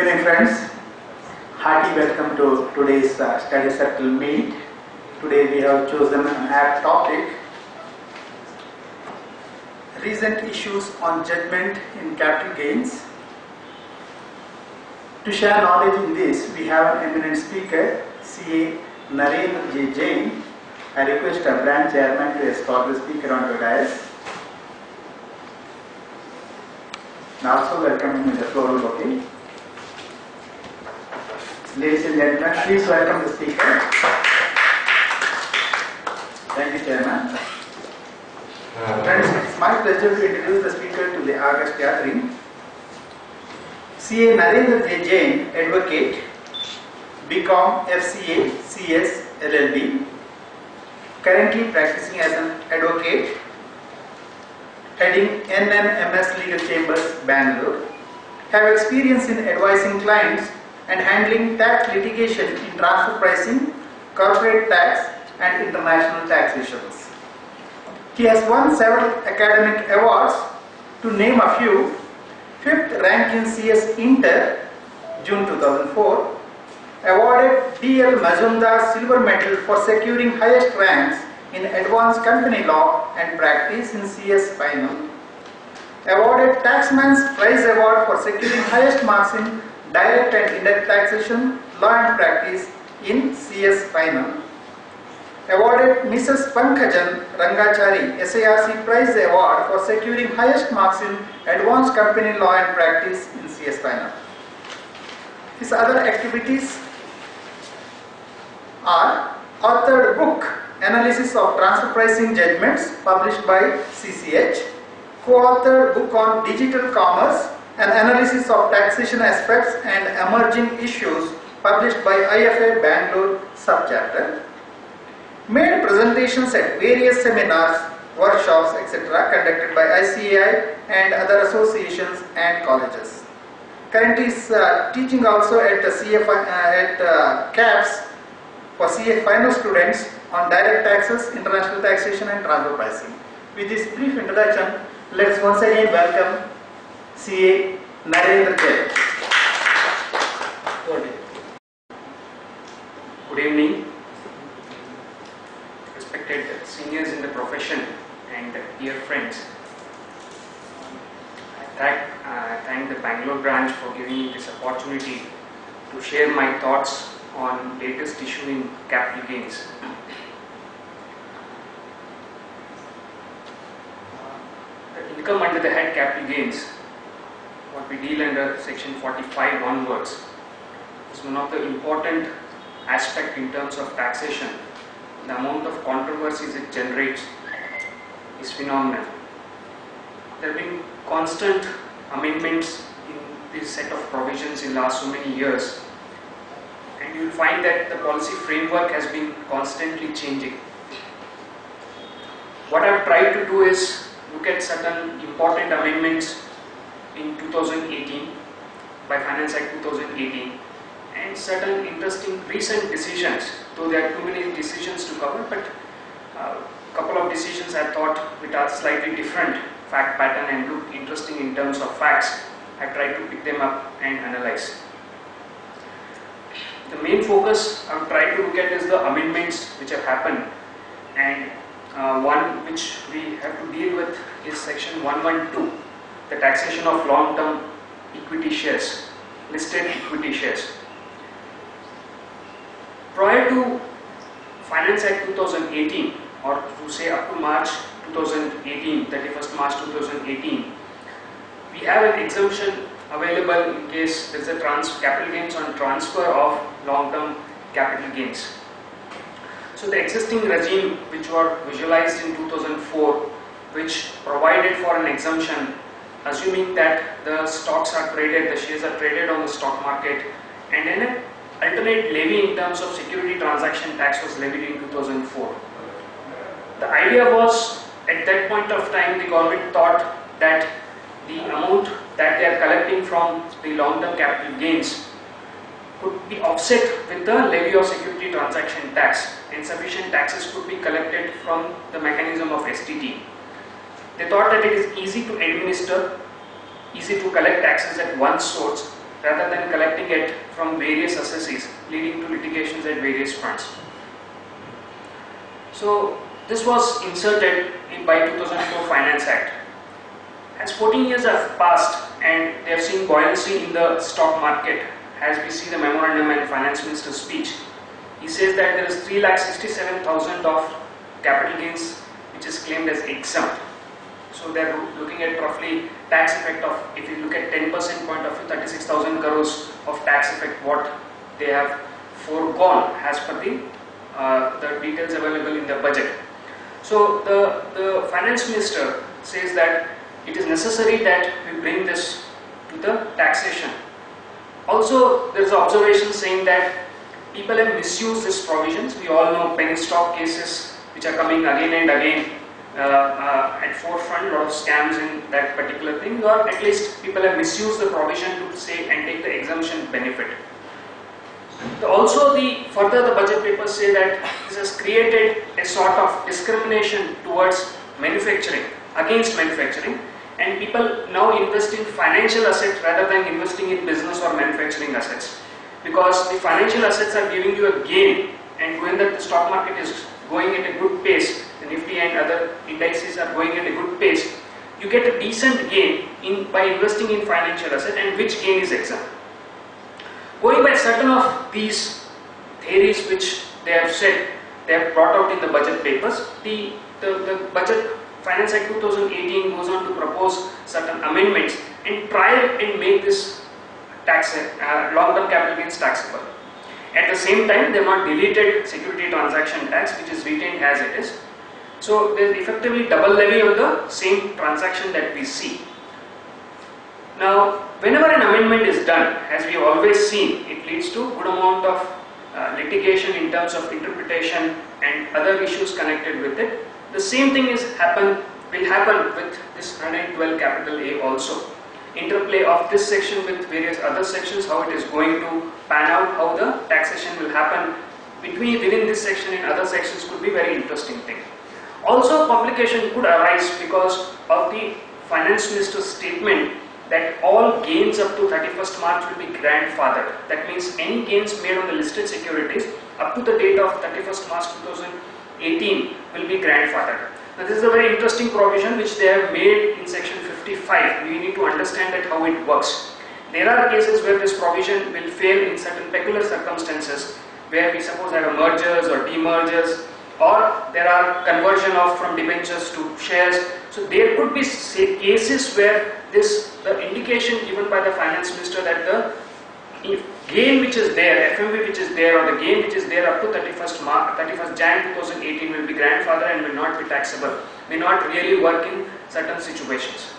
evening, friends. Hearty welcome to today's study circle meet. Today we have chosen an apt topic: recent issues on judgment in capital gains. To share knowledge in this, we have an eminent speaker, CA Narendra Jain. I request our branch chairman to escort the speaker onto the dais. And also welcome him in the floor, okay? Ladies and gentlemen, please welcome the speaker. Thank you, Chairman. Friends, it's my pleasure to introduce the speaker to the August gathering. CA Narendra Jain, Advocate, BCom, FCA, CS, LLB, currently practicing as an advocate, heading NNMS Legal Chambers, Bangalore, have experience in advising clients and handling tax litigation in transfer pricing, corporate tax and international taxations. He has won several academic awards. To name a few: 5th rank in CS Inter, June 2004, awarded DL Majumdar Silver Medal for securing highest ranks in Advanced Company Law and Practice in CS Final, awarded Taxman's Prize Award for securing highest marks in Direct and Indirect Taxation, Law and Practice in CS Final, awarded Mrs. Pankajan Rangachari SARC Prize Award for securing highest marks in Advanced Company Law and Practice in CS Final. His other activities are authored book Analysis of Transfer Pricing Judgements published by CCH, co-authored book on Digital Commerce, an analysis of taxation aspects and emerging issues published by IFA Bangalore subchapter, made presentations at various seminars, workshops, etc. conducted by ICAI and other associations and colleges. Currently is teaching also at CAPS for CA final students on direct taxes, international taxation and transfer pricing. With this brief introduction, let's once again welcome CA Narendra Jain. Good evening, respected seniors in the profession and dear friends. I thank the Bangalore branch for giving me this opportunity to share my thoughts on latest issue in capital gains. The income under the head capital gains, what we deal under section 45 onwards, is one of the important aspect in terms of taxation. The amount of controversies it generates is phenomenal. There have been constant amendments in this set of provisions in last so many years, and you will find that the policy framework has been constantly changing. What I have tried to do is look at certain important amendments in 2018 by Finance Act 2018 and certain interesting recent decisions, though there are too many decisions to cover, but a couple of decisions I thought which are slightly different fact pattern and look interesting in terms of facts. I tried to pick them up and analyze. The main focus I have tried to look at is the amendments which have happened, and one which we have to deal with is section 112, the taxation of long-term equity shares, listed equity shares. Prior to Finance Act 2018, or to say up to March 2018, 31st March 2018, we have an exemption available in case there is a capital gains on transfer of long-term capital gains. So the existing regime which were visualized in 2004, which provided for an exemption, assuming that the stocks are traded, the shares are traded on the stock market, and then an alternate levy in terms of security transaction tax was levied in 2004. The idea was, at that point of time, the government thought that the amount that they are collecting from the long-term capital gains could be offset with the levy of security transaction tax, and sufficient taxes could be collected from the mechanism of STT. They thought that it is easy to administer, easy to collect taxes at one source rather than collecting can get from various assessees, leading to litigations at various fronts. So this was inserted by 2004 Finance Act. As 14 years have passed and they have seen buoyancy in the stock market, as we see the memorandum and Finance Minister's speech, he says that there is 3,67,000 of capital gains which is claimed as exempt. So they are looking at roughly tax effect of, if you look at 10% point of view, 36,000 crores of tax effect what they have foregone as per the details available in the budget. So the Finance Minister says that it is necessary that we bring this to the taxation. Also, there is an observation saying that people have misused these provisions. We all know penny stock cases which are coming again and again at forefront, a lot of scams in that particular thing, or at least people have misused the provision to say and take the exemption benefit. Also, further the budget papers say that this has created a sort of discrimination towards manufacturing, against manufacturing, and people now invest in financial assets rather than investing in business or manufacturing assets, because the financial assets are giving you a gain, and when the stock market is going at a good pace, the Nifty and other indices are going at a good pace, you get a decent gain by investing in financial asset, and which gain is exempt. Going by certain of these theories which they have said, they have brought out in the budget papers, the budget Finance Act 2018 goes on to propose certain amendments and try and make this tax long-term capital gains taxable. At the same time, they have not deleted security transaction tax, which is retained as it is. So there is effectively double levy on the same transaction that we see. Now, whenever an amendment is done, as we have always seen, it leads to good amount of litigation in terms of interpretation and other issues connected with it. The same thing will happen with this 112 capital A also. Interplay of this section with various other sections, how it is going to pan out, how the taxation will happen within this section and other sections could be very interesting thing. Also, complication could arise because of the Finance Minister's statement that all gains up to 31st March will be grandfathered. That means any gains made on the listed securities up to the date of 31st March 2018 will be grandfathered. Now this is a very interesting provision which they have made in section 55. We need to understand that how it works. There are cases where this provision will fail in certain peculiar circumstances, where we suppose there are mergers or demergers, or there are conversion of from debentures to shares. So there could be cases where the indication given by the Finance Minister that the gain which is there, FMV which is there, or the gain which is there up to 31st Jan 2018 will be grandfathered and will not be taxable, may not really work in certain situations.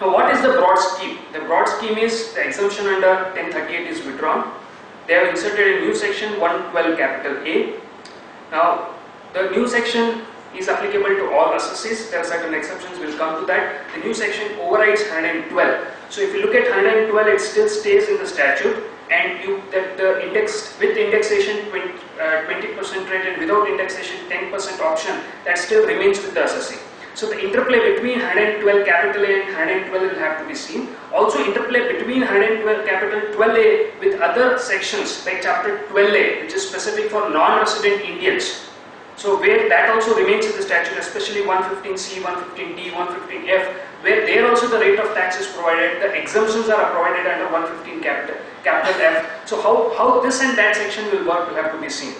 Now what is the broad scheme? The broad scheme is the exemption under 1038 is withdrawn. They have inserted a new section 112 capital A. Now the new section is applicable to all assessees. There are certain exceptions, will come to that. The new section overrides 112. So if you look at 112, it still stays in the statute, and the index with indexation 20% rate and without indexation 10% option, that still remains with the assessee. So the interplay between 112 capital A and 112 will have to be seen. Also interplay between 112 capital 12A with other sections like chapter 12A, which is specific for non-resident Indians. So where that also remains in the statute, especially 115C, 115D, 115F, where there also the rate of tax is provided, the exemptions are provided under 115 capital F. So how this and that section will work will have to be seen.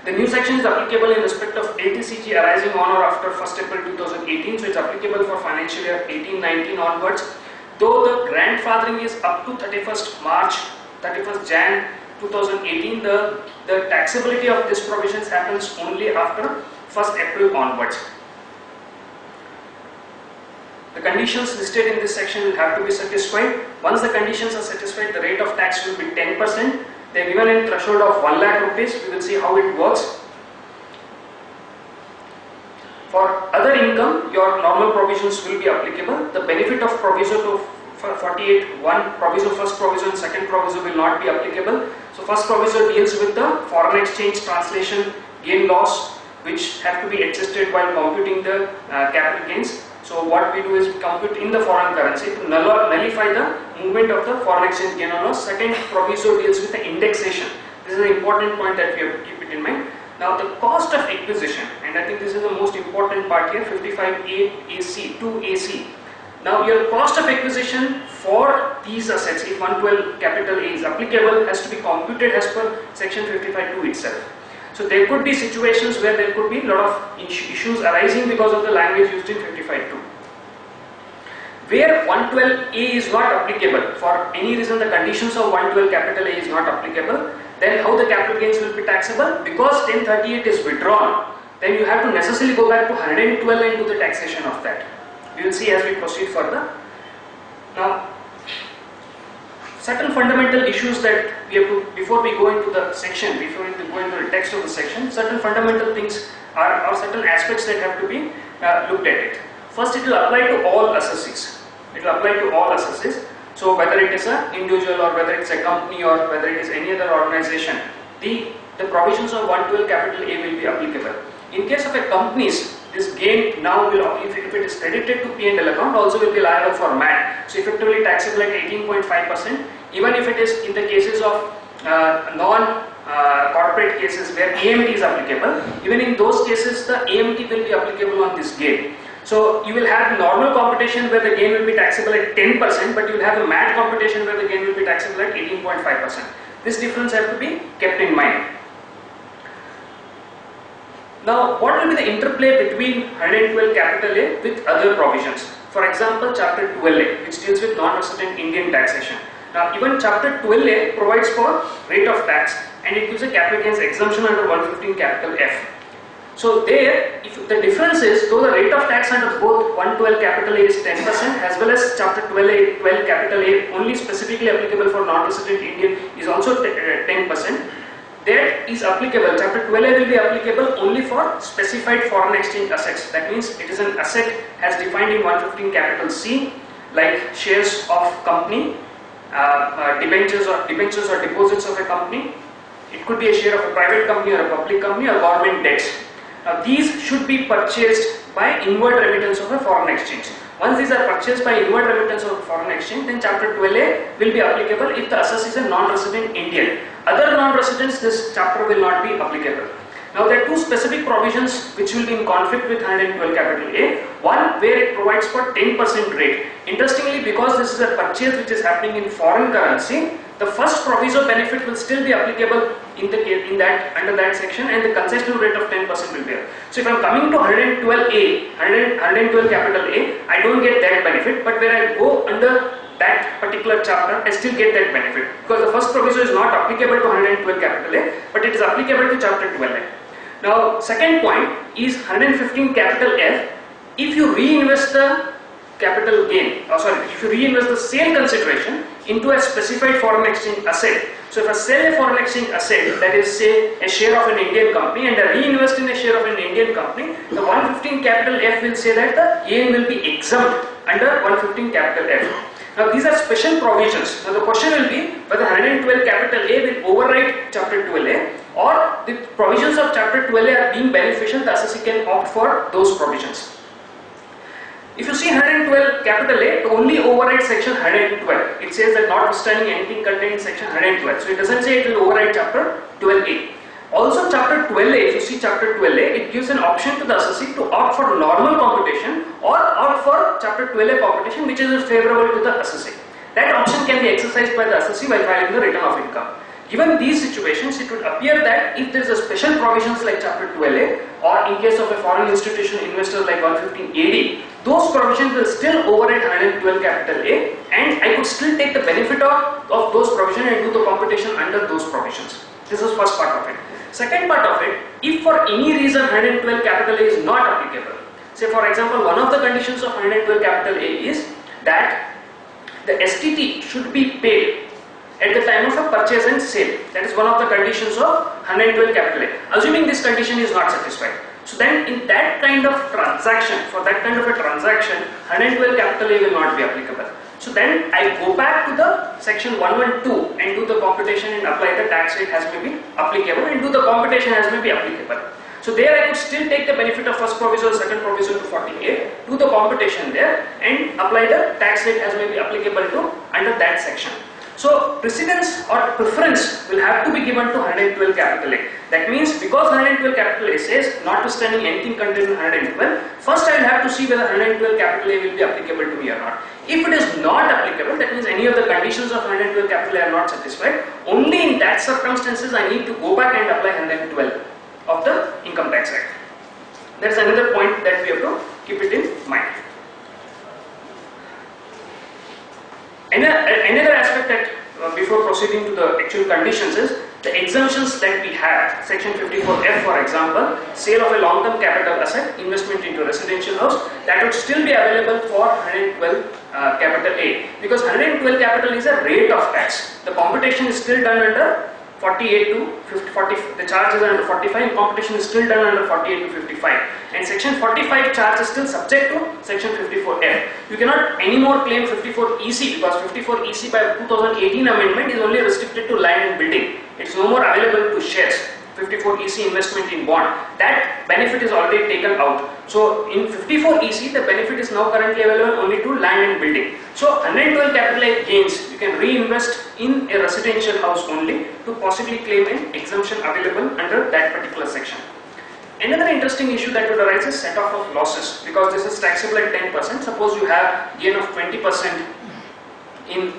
The new section is applicable in respect of LTCG arising on or after 1st April 2018, so it's applicable for financial year 18-19 onwards. Though the grandfathering is up to 31st March, 31st Jan 2018, the taxability of these provisions happens only after 1st April onwards. The conditions listed in this section will have to be satisfied. Once the conditions are satisfied, the rate of tax will be 10%. They are given a threshold of 1 lakh rupees. We will see how it works. For other income, your normal provisions will be applicable. The benefit of proviso to 48(1), proviso, first proviso and second proviso will not be applicable. So first proviso deals with the foreign exchange translation gain loss, which have to be adjusted while computing the capital gains. So what we do is we compute in the foreign currency to nullify the movement of the foreign exchange gain or loss. Second proviso deals with the indexation. This is an important point that we have to keep it in mind. Now the cost of acquisition, and I think this is the most important part here, 55A-AC, 2AC. Now your cost of acquisition for these assets, if 112 capital A is applicable, has to be computed as per section 55(2) itself. So there could be situations where there could be a lot of issues arising because of the language used in 55(2). Where 112A is not applicable, for any reason the conditions of 112 capital A is not applicable, then how the capital gains will be taxable? Because 1038 is withdrawn, then you have to necessarily go back to 112 and do the taxation of that. We will see as we proceed further. Now, certain fundamental issues that we have to, before we go into the section, before we go into the text of the section, certain fundamental things are certain aspects that have to be looked at it. First, it will apply to all assessees. It will apply to all assessees. So whether it is an individual or whether it's a company or whether it is any other organization, the provisions of 112 capital A will be applicable. In case of a company's, this gain now will, if it is credited to P&L account, also will be liable for MAT. So effectively taxable at 18.5%. Even if it is in the cases of non-corporate cases where AMT is applicable, even in those cases the AMT will be applicable on this gain. So you will have normal computation where the gain will be taxable at 10%, but you will have a MAT computation where the gain will be taxable at 18.5%. This difference has to be kept in mind. Now, what will be the interplay between 112 capital A with other provisions? For example, chapter 12A, which deals with non-resident Indian taxation. Now, even chapter 12A provides for rate of tax and it gives a capital gains exemption under 115 capital F. So there, if the difference is, though the rate of tax under both 112 capital A is 10% as well as chapter 12 capital A only specifically applicable for non-resident Indian is also 10%. That is applicable, chapter 12A will be applicable only for specified foreign exchange assets. That means it is an asset as defined in 115 capital C, like shares of company, debentures or deposits of a company. It could be a share of a private company or a public company or government debts. Now these should be purchased by inward remittance of a foreign exchange. Once these are purchased by inward remittance of a foreign exchange, then chapter 12A will be applicable if the assessee is a non-resident Indian. Other non-residents, this chapter will not be applicable. Now there are two specific provisions which will be in conflict with 112 capital A. One where it provides for 10% rate. Interestingly, because this is a purchase which is happening in foreign currency, the first proviso benefit will still be applicable under that section, and the concessional rate of 10% will be there. So if I am coming to 112 capital A, I don't get that benefit, but when I go under that particular chapter, I still get that benefit because the first proviso is not applicable to 112 capital A, but it is applicable to chapter 12A. Now, second point is 115 capital F. If you reinvest the capital gain, if you reinvest the sale consideration into a specified foreign exchange asset. So if I sell a foreign exchange asset, that is say a share of an Indian company, and I reinvest in a share of an Indian company, the 115 capital F will say that the gain will be exempt under 115 capital F. Now these are special provisions. Now the question will be whether 112 capital A will override chapter 12A, or the provisions of chapter 12A are being beneficial, the assessee can opt for those provisions. If you see 112 capital A, it only overrides section 112. It says that notwithstanding anything contained in section 112. So it doesn't say it will override chapter 12A. Also chapter 12A, if you see chapter 12A, it gives an option to the assessee to opt for normal computation or opt for chapter 12A computation, which is favorable to the assessee. That option can be exercised by the assessee while filing the return of income. Given these situations, it would appear that if there is a special provisions like chapter 12A, or in case of a foreign institution investor like 115 AD, those provisions will still override 112 capital A, and I could still take the benefit of those provisions and do the computation under those provisions. This is first part of it. Second part of it, if for any reason 112 capital A is not applicable, say for example one of the conditions of 112 capital A is that the STT should be paid at the time of a purchase and sale. That is one of the conditions of 112 capital A. Assuming this condition is not satisfied, so then in that kind of transaction, for that kind of a transaction, 112 capital A will not be applicable. So then I go back to the section 112 and do the computation and apply the tax rate as may be applicable and do the computation as may be applicable. So there I could still take the benefit of first proviso, second proviso to 48, do the computation there and apply the tax rate as may be applicable to under that section. So precedence or preference will have to be given to 112 capital A. That means because 112 capital A says notwithstanding anything contained in 112, first I will have to see whether 112 capital A will be applicable to me or not. If it is not applicable, that means any of the conditions of 112 capital A are not satisfied, only in that circumstances I need to go back and apply 112 of the Income Tax Act. That is another point that we have to keep it in mind. Another aspect that before proceeding to the actual conditions is the exemptions that we have. Section 54F, for example, sale of a long-term capital asset, investment into a residential house, that would still be available for 112 capital A, because 112 capital is a rate of tax. The computation is still done under 48 to 50, 40, the charge is under 45 and computation is still done under 48 to 55, and section 45 charge is still subject to section 54F. You cannot anymore claim 54 EC because 54 EC by 2018 amendment is only restricted to land and building. It's no more available to shares. 54 EC investment in bond, that benefit is already taken out. So in 54 EC the benefit is now currently available only to land and building. So 112 capital A gains you can reinvest in a residential house only to possibly claim an exemption available under that particular section. Another interesting issue that would arise is set off of losses, because this is taxable at 10%. Suppose you have gain of 20% in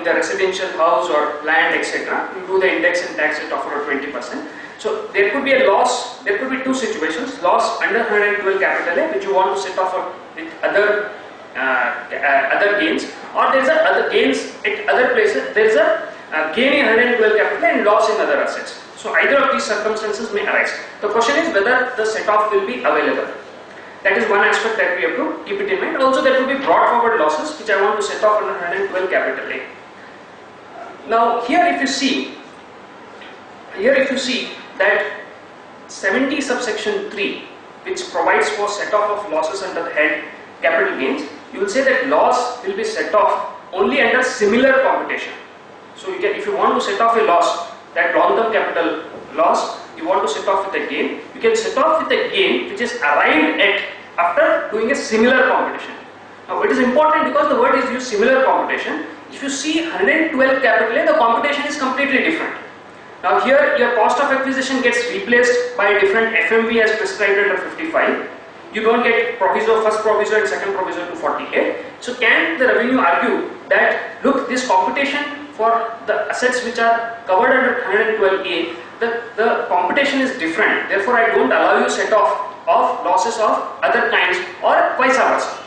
the residential house or land, etc. You do the index and tax it off for 20%. So there could be a loss. There could be two situations: loss under 112 capital A, which you want to set off with other gains, or there is a other gains at other places. There is a gain in 112 capital and loss in other assets. So either of these circumstances may arise. The question is whether the set off will be available. That is one aspect that we have to keep it in mind. Also, there could be brought forward losses which I want to set off under 112 capital A. Now here if you see that 70 subsection 3, which provides for set off of losses under the head capital gains, you will say that loss will be set off only under similar computation. So you can, if you want to set off a loss, that long-term capital loss, you want to set off with a gain, you can set off with a gain which is arrived at after doing a similar computation. Now it is important because the word is used, similar computation. If you see 112 capital A, the computation is completely different. Now here your cost of acquisition gets replaced by a different FMV as prescribed under 55. You don't get proviso, first proviso and second proviso to 48. So can the revenue argue that look, this computation for the assets which are covered under 112A, the computation is different, therefore I don't allow you set off of losses of other kinds, or vice versa.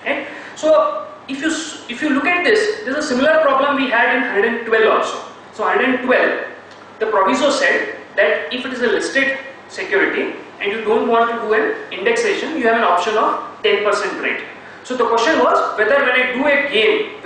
Okay? So if you look at this, there is a similar problem we had in 112 also. So 112, the proviso said that if it is a listed security and you don't want to do an indexation, you have an option of 10% rate. So the question was whether when I do a gain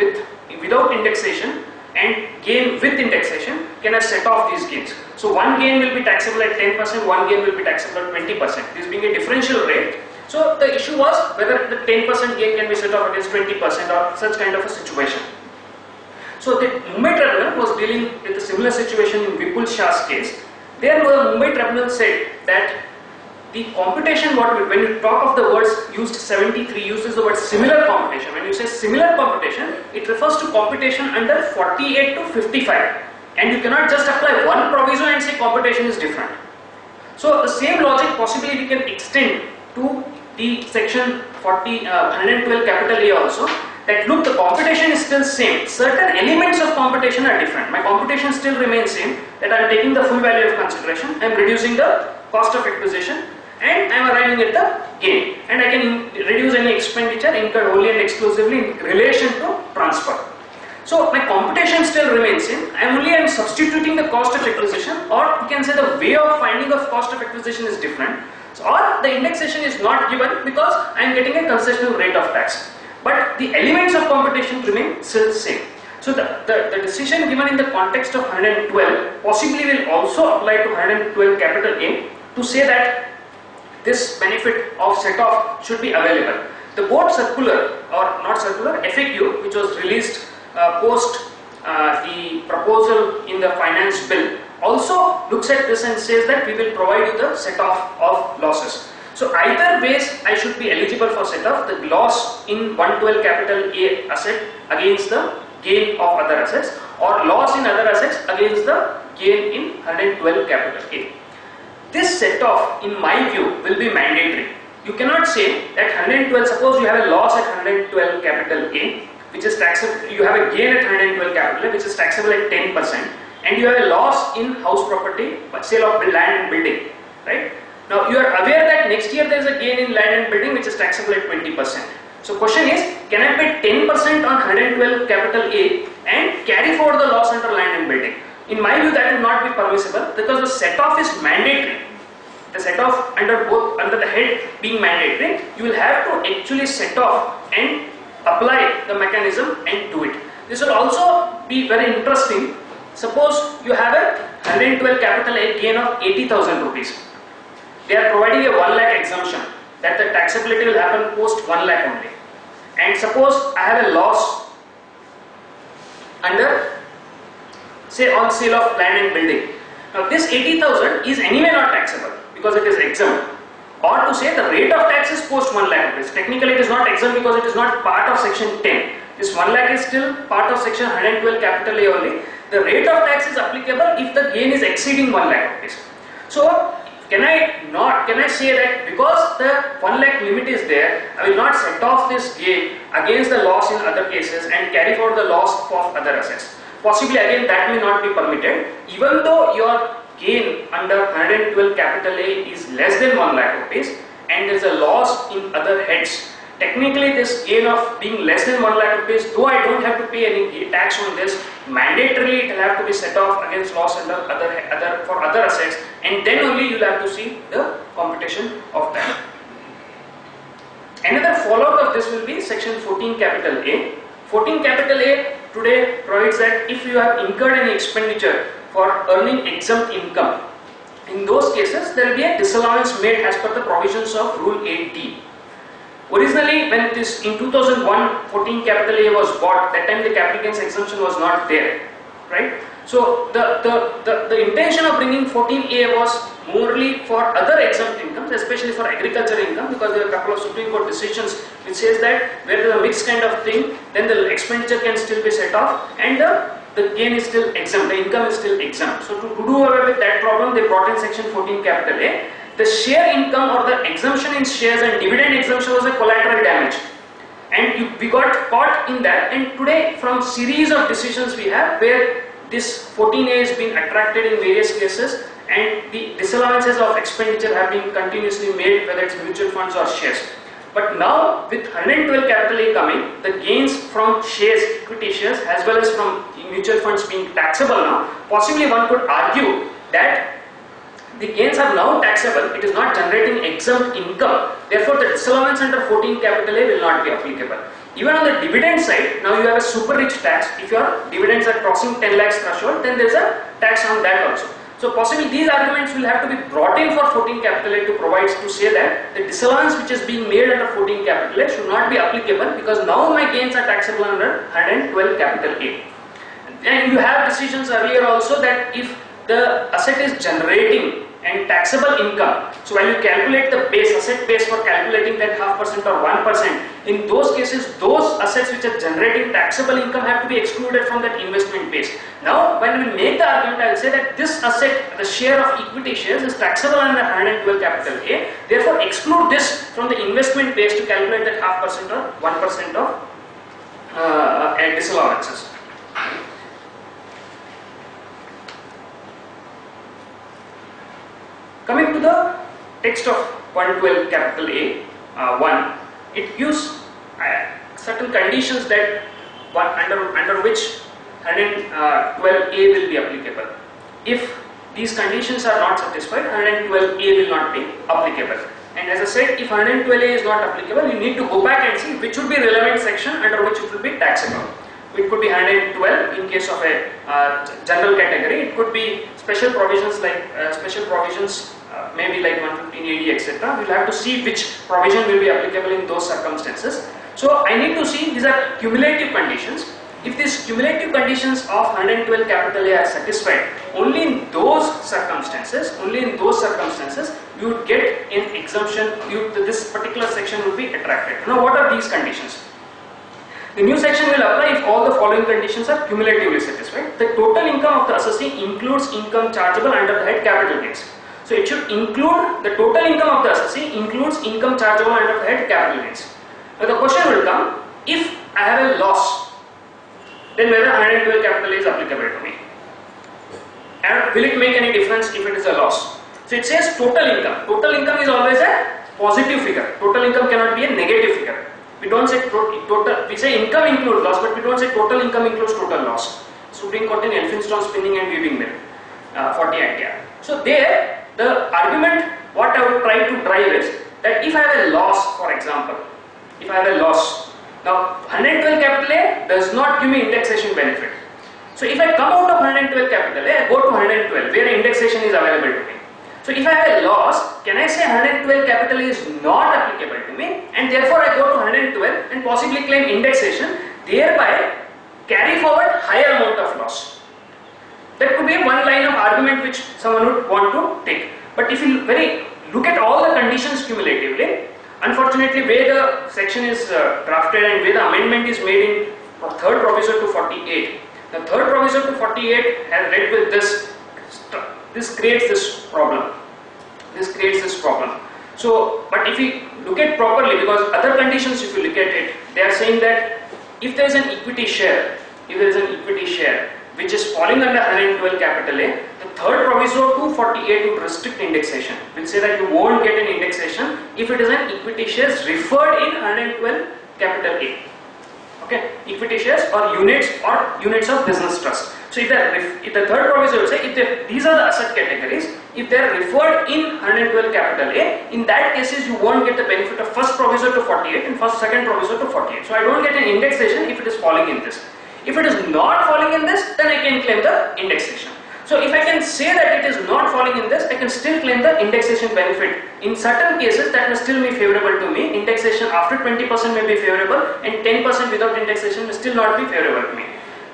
without indexation and gain with indexation, can I set off these gains? So one gain will be taxable at 10%, one gain will be taxable at 20%, this being a differential rate. So the issue was whether the 10% gain can be set off against 20% or such kind of a situation. So the Mumbai Tribunal was dealing with a similar situation in Vipul Shah's case. There the Mumbai Tribunal said that the computation, when you talk of the words used, 73 uses the word similar computation. When you say similar computation, it refers to computation under 48 to 55. And you cannot just apply one proviso and say computation is different. So the same logic possibly we can extend to the section 112 capital A also, that look, the computation is still same, certain elements of computation are different. My computation still remains same, that I am taking the full value of consideration, I am reducing the cost of acquisition and I am arriving at the gain, and I can reduce any expenditure incurred wholly and exclusively in relation to transfer. So my computation still remains same, I am substituting the cost of acquisition, or you can say the way of finding of cost of acquisition is different, so, or the indexation is not given because I am getting a concessional rate of tax. But the elements of computation remain still same. So the decision given in the context of 112 possibly will also apply to 112 capital A to say that this benefit of set off should be available. The board circular, or not circular, FAQ, which was released post the proposal in the finance bill, also looks at this and says that we will provide you the set off of losses. So either ways I should be eligible for set off the loss in 112 capital A asset against the gain of other assets, or loss in other assets against the gain in 112 capital A. This set off in my view will be mandatory. You cannot say that 112, suppose you have a loss at 112 capital A, which is taxable, you have a gain at 112 capital A, which is taxable at 10%, and you have a loss in house property, sale of land and building, right? Now you are aware that next year there is a gain in land and building which is taxable at 20%. So question is, can I pay 10% on 112 capital A and carry forward the loss under land and building? In my view that will not be permissible, because the set off is mandatory. The set off under the head being mandatory, you will have to actually set off and apply the mechanism and do it. This will also be very interesting. Suppose you have a 112 capital A gain of 80,000 rupees. They are providing a 1 lakh exemption, that the taxability will happen post 1 lakh only. And suppose I have a loss under, say, on sale of land and building. Now this 80,000 is anyway not taxable because it is exempt. Or to say the rate of tax is post 1 lakh rupees. Technically it is not exempt because it is not part of section 10. This 1 lakh is still part of section 112 capital A only. The rate of tax is applicable if the gain is exceeding 1 lakh rupees. So can I say that because the 1 lakh limit is there, I will not set off this gain against the loss in other cases and carry forward the loss of other assets? Possibly again that may not be permitted, even though your gain under 112 capital A is less than 1 lakh rupees and there is a loss in other heads. Technically this gain of being less than 1 lakh rupees, though I don't have to pay any tax on this, mandatorily it will have to be set off against loss under for other assets, and then only you will have to see the computation of that. Another fallout of this will be section 14 capital A. 14 capital A today provides that if you have incurred any expenditure for earning exempt income, in those cases there will be a disallowance made as per the provisions of Rule 8D. Originally, when this in 2001 14 capital A was bought, that time the capital gains exemption was not there, right? So the intention of bringing 14A was morely for other exempt incomes, especially for agriculture income, because there are a couple of Supreme Court decisions which says that where there is a mixed kind of thing, then the expenditure can still be set off and the gain is still exempt, the income is still exempt. So to do away with that problem, they brought in section 14 capital A. The share income or the exemption in shares and dividend exemption was a collateral damage, and we got caught in that, and today from series of decisions we have where this 14A is being attracted in various cases and the disallowances of expenditure have been continuously made, whether it's mutual funds or shares. But now with 112 capital A coming, the gains from shares, equity shares as well as from mutual funds being taxable now, possibly one could argue that the gains are now taxable, it is not generating exempt income, therefore the disallowance under 14 capital A will not be applicable. Even on the dividend side, now you have a super rich tax. If your dividends are crossing 10 lakhs threshold, then there is a tax on that also. So possibly these arguments will have to be brought in for 14 capital A to provide, to say that the disallowance which is being made under 14 capital A should not be applicable, because now my gains are taxable under 112 capital A. And you have decisions earlier also that if the asset is generating and taxable income, so when you calculate the base, asset base for calculating that 0.5% or 1%, in those cases those assets which are generating taxable income have to be excluded from that investment base. Now when we make the argument, I will say that this asset, the share of equity shares, is taxable under 112 capital A, therefore exclude this from the investment base to calculate that 0.5% or 1% of disallowances. Coming to the text of 112 capital A 1, it gives certain conditions that under which 112A will be applicable. If these conditions are not satisfied, 112A will not be applicable. And as I said, if 112A is not applicable, you need to go back and see which would be relevant section under which it will be taxable. It could be 112 in case of a general category. It could be special provisions like maybe like 115 AD, etc. We'll have to see which provision will be applicable in those circumstances. So I need to see these are cumulative conditions. If these cumulative conditions of 112 capital A are satisfied, only in those circumstances, you would get an exemption. This particular section would be attracted. Now, what are these conditions? The new section will apply if all the following conditions are cumulatively satisfied. The total income of the assessee includes income chargeable under the head capital gains. So it should include the total income of the assessee includes income chargeable under the head capital gains. Now the question will come, if I have a loss, then whether 112 capital is applicable to me. And will it make any difference if it is a loss? So it says total income. Total income is always a positive figure. Total income cannot be a negative figure. We don't say total, we say income includes loss, but we don't say total income includes total loss. Supreme Court in Elphinstone Spinning and Weaving Mill, 40 ITR. So there, the argument, what I would try to drive is that if I have a loss, for example, if I have a loss, now 112 capital A does not give me indexation benefit. So if I come out of 112 capital A, I go to 112 where indexation is available to me. So if I have a loss, can I say 112 capital is not applicable to me, and therefore I go to 112 and possibly claim indexation, thereby carry forward higher amount of loss. That could be one line of argument which someone would want to take. But if you look at all the conditions cumulatively, unfortunately where the section is drafted and where the amendment is made in third proviso to 48, the third proviso to 48 has read with this creates this problem. So, but if we look at properly, because other conditions, if you look at it, they are saying that if there is an equity share, which is falling under 112 capital A, the third proviso 248 would restrict indexation, will say that you won't get an indexation if it is an equity shares referred in 112 capital A. Okay, equity shares or units of business trust. So if the third proviso will say if these are the asset categories, if they are referred in 112 capital A, in that cases you won't get the benefit of first proviso to 48 and second proviso to 48. So I don't get an indexation if it is falling in this. If it is not falling in this, then I can claim the indexation. So if I can say that it is not falling in this, I can still claim the indexation benefit. In certain cases that may still be favorable to me. Indexation after 20% may be favorable and 10% without indexation may still not be favorable to me.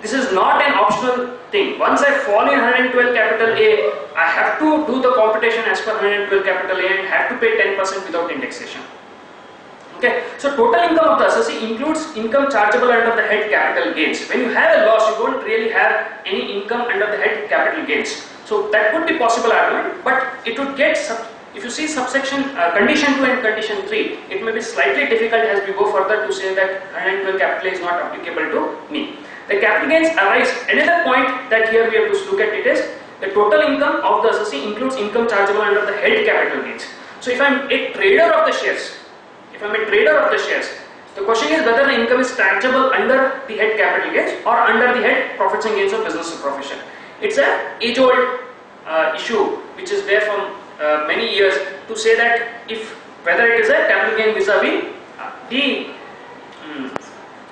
This is not an optional thing. Once I fall in 112 capital A, I have to do the computation as per 112 capital A and have to pay 10% without indexation. Okay, so total income of the assessee includes income chargeable under the head capital gains. When you have a loss, you don't really have any income under the head capital gains. So that could be possible argument, but it would get, if you see subsection condition 2 and condition 3, it may be slightly difficult as we go further to say that 112 capital is not applicable to me. The capital gains arise. Another point that here we have to look at it is the total income of the assessee includes income chargeable under the head capital gains. So if I am a trader of the shares, the question is whether the income is taxable under the head capital gains or under the head profits and gains of business or profession. It's an age-old issue which is there from many years to say that whether it is a capital gain vis-a-vis the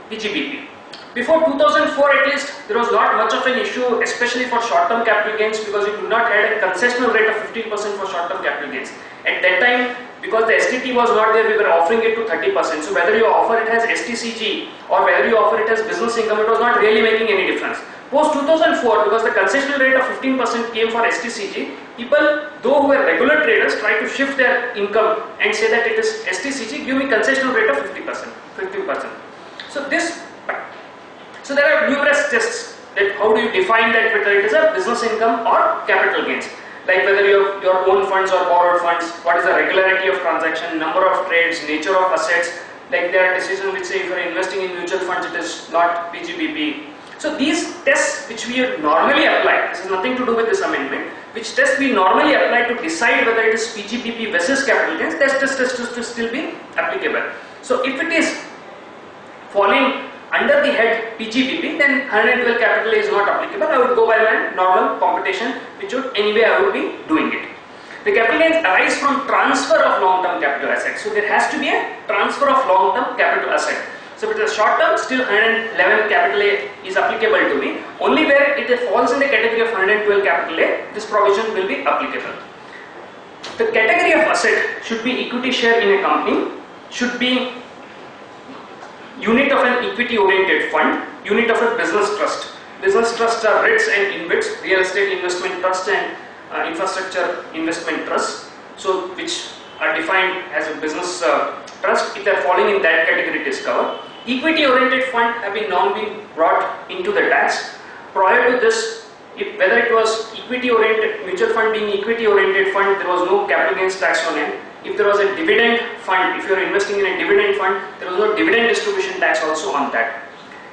PGBP. Before 2004 at least, there was not much of an issue, especially for short-term capital gains, because we do not have a concessional rate of 15% for short-term capital gains. At that time, because the STT was not there, we were offering it to 30%. So whether you offer it as STCG or whether you offer it as business income, it was not really making any difference. Post 2004, because the concessional rate of 15% came for STCG, people, though who were regular traders, try to shift their income and say that it is STCG, give me concessional rate of 15%. So there are numerous tests that how do you define that whether it is a business income or capital gains. Like whether you have your own funds or borrowed funds, what is the regularity of transaction, number of trades, nature of assets. Like there are decisions which say if you are investing in mutual funds, it is not PGBP. So these tests which we normally apply, this has nothing to do with this amendment, which test we normally apply to decide whether it is PGBP versus capital gains, test to still be applicable. So if it is falling under the head PGBP, then 112 capital is not applicable. I would go by my normal computation, which would anyway I would be doing it. The capital gains arise from transfer of long-term capital assets. So there has to be a transfer of long-term capital asset. So if it is short-term, still 111 capital A is applicable to me. Only where it falls in the category of 112 capital A, this provision will be applicable. The category of asset should be equity share in a company, should be unit of an equity oriented fund, unit of a business trust. Business trusts are REITs and InvITs, real estate investment trust and infrastructure investment trust. So which are defined as a business trust. If they are falling in that category, it is covered. Equity oriented fund have been now been brought into the tax. Prior to this, whether it was equity oriented mutual fund being equity oriented fund, there was no capital gains tax on it. If there was a dividend fund, if you are investing in a dividend fund, there was no dividend distribution tax also on that.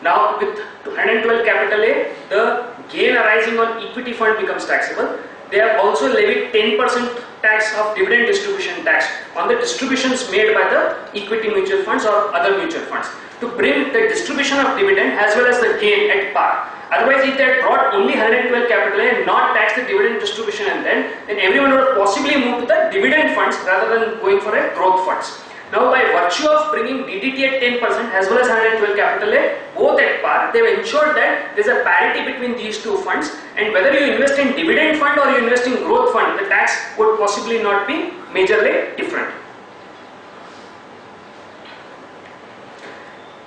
Now with 112 capital A, the gain arising on equity fund becomes taxable. They have also levied 10% tax of dividend distribution tax on the distributions made by the equity mutual funds or other mutual funds to bring the distribution of dividend as well as the gain at par. Otherwise, if they had brought only 112 capital A and not tax the dividend distribution and then everyone would possibly move to the dividend funds rather than going for a growth funds. Now, by virtue of bringing DDT at 10% as well as 112 capital A, both at par, they have ensured that there is a parity between these two funds, and whether you invest in dividend fund or you invest in growth fund, the tax would possibly not be majorly different.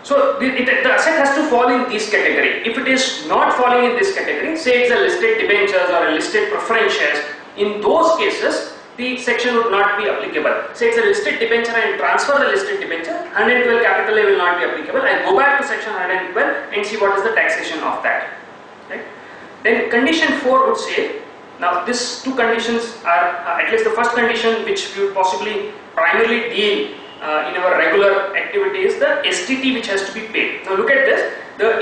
So the asset has to fall in this category. If it is not falling in this category, say it's a listed debentures or a listed preference shares, in those cases the section would not be applicable. Say it's a listed debenture and transfer the listed debenture, 112 capital A will not be applicable. I go back to section 112 and see what is the taxation of that. Right? Then condition 4 would say, now these two conditions are at least the first condition which we would possibly primarily deal in our regular activity is the STT which has to be paid. Now look at this,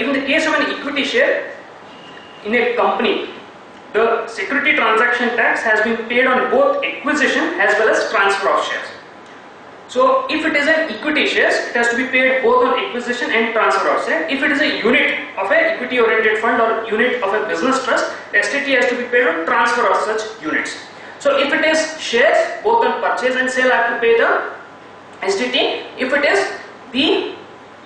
in the case of an equity share in a company, the security transaction tax has been paid on both acquisition as well as transfer of shares. So if it is an equity shares, it has to be paid both on acquisition and transfer of shares. If it is a unit of an equity oriented fund or unit of a business trust, the STT has to be paid on transfer of such units. So if it is shares, both on purchase and sale I have to pay the STT. If it is the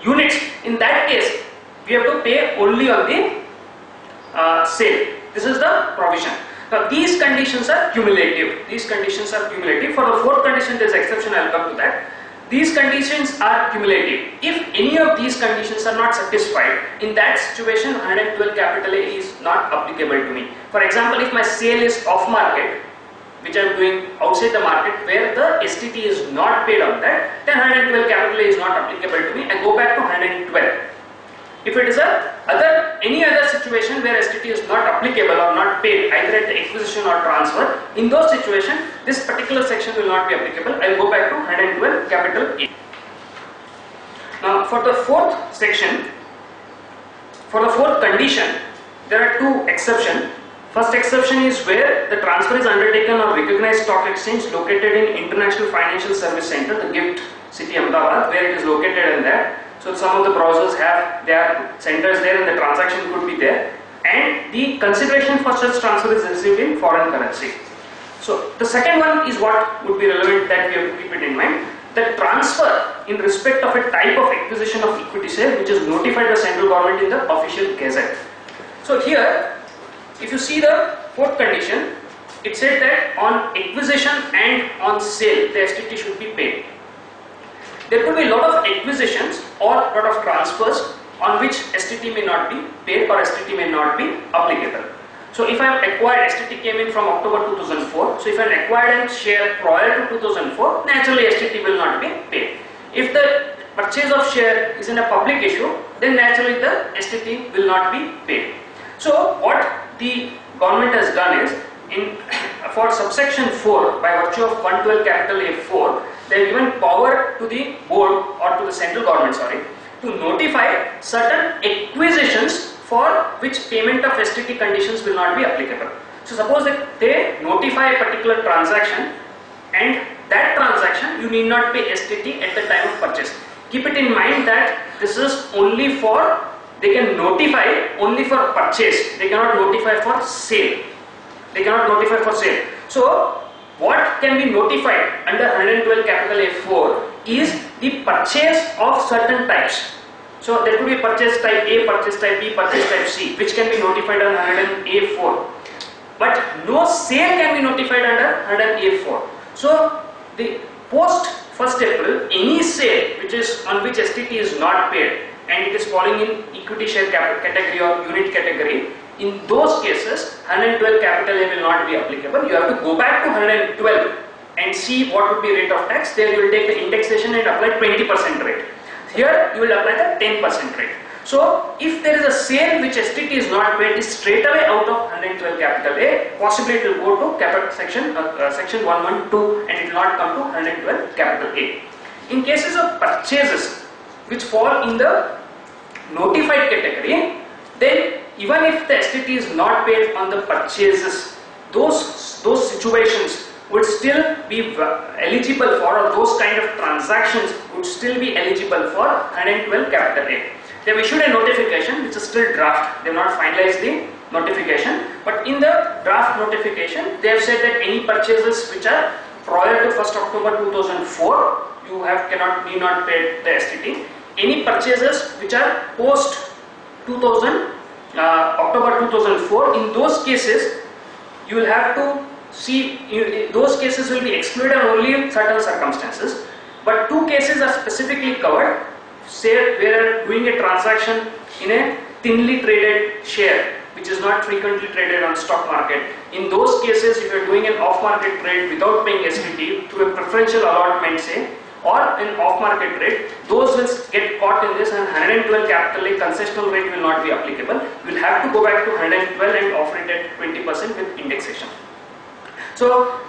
units, in that case we have to pay only on the sale. This is the provision. Now these conditions are cumulative. These conditions are cumulative. For the fourth condition there is exception, I will come to that. These conditions are cumulative. If any of these conditions are not satisfied, in that situation 112 capital A is not applicable to me. For example, if my sale is off market, which I am doing outside the market where the STT is not paid on that, then 112 capital A is not applicable to me. I go back to 112. If it is any other situation where STT is not applicable or not paid either at the acquisition or transfer, in those situations this particular section will not be applicable. I will go back to 112 capital A. Now for the fourth section, for the fourth condition, there are two exceptions. First exception is where the transfer is undertaken on recognized stock exchange located in International Financial Service Center, the GIFT City Ahmedabad, where it is located in there. So some of the browsers have their centers there and the transaction could be there, and the consideration for such transfer is received in foreign currency. So the second one is what would be relevant that we have to keep it in mind. The transfer in respect of a type of acquisition of equity share which is notified by central government in the official gazette. So here if you see the fourth condition, it said that on acquisition and on sale the STT should be paid. There could be a lot of acquisitions or a lot of transfers on which STT may not be paid or STT may not be applicable. So if I have acquired, STT came in from October 2004, so if I have acquired a share prior to 2004, naturally STT will not be paid. If the purchase of share is in a public issue, then naturally the STT will not be paid. So what the government has done is, for subsection 4, by virtue of 112 capital A4, they have given power to the board or to the central government, to notify certain acquisitions for which payment of STT conditions will not be applicable. So suppose that they notify a particular transaction, and that transaction you need not pay STT at the time of purchase. Keep it in mind that this is only for, they can notify only for purchase, they cannot notify for sale. They cannot notify for sale. So what can be notified under 112 capital A4 is the purchase of certain types. So there could be purchase type A, purchase type B, purchase type C, which can be notified under 100A4. But no sale can be notified under 100A4. So the post 1st April, any sale which is on which STT is not paid, and it is falling in equity share category or unit category, in those cases 112 capital A will not be applicable. You have to go back to 112 and see what would be rate of tax. There you will take the indexation and apply 20% rate. Here you will apply the 10% rate. So if there is a sale which STT is not paid, is straight away out of 112 capital A, possibly it will go to section 112 and it will not come to 112 capital A. In cases of purchases which fall in the notified category, then even if the STT is not paid on the purchases, those situations would still be eligible for, or those kind of transactions would still be eligible for 112 capital A. They have issued a notification which is still draft. They have not finalized the notification, but in the draft notification they have said that any purchases which are prior to 1st October 2004, you need not pay the STT. Any purchases which are post October 2004, in those cases you will have to see, those cases will be excluded only in certain circumstances, but two cases are specifically covered. Say where doing a transaction in a thinly traded share which is not frequently traded on stock market. In those cases, if you are doing an off-market trade without paying STT through a preferential allotment, say, or an off-market trade, those will get caught in this, and 112 capital A concessional rate will not be applicable. You will have to go back to 112 and offer it at 20% with indexation. So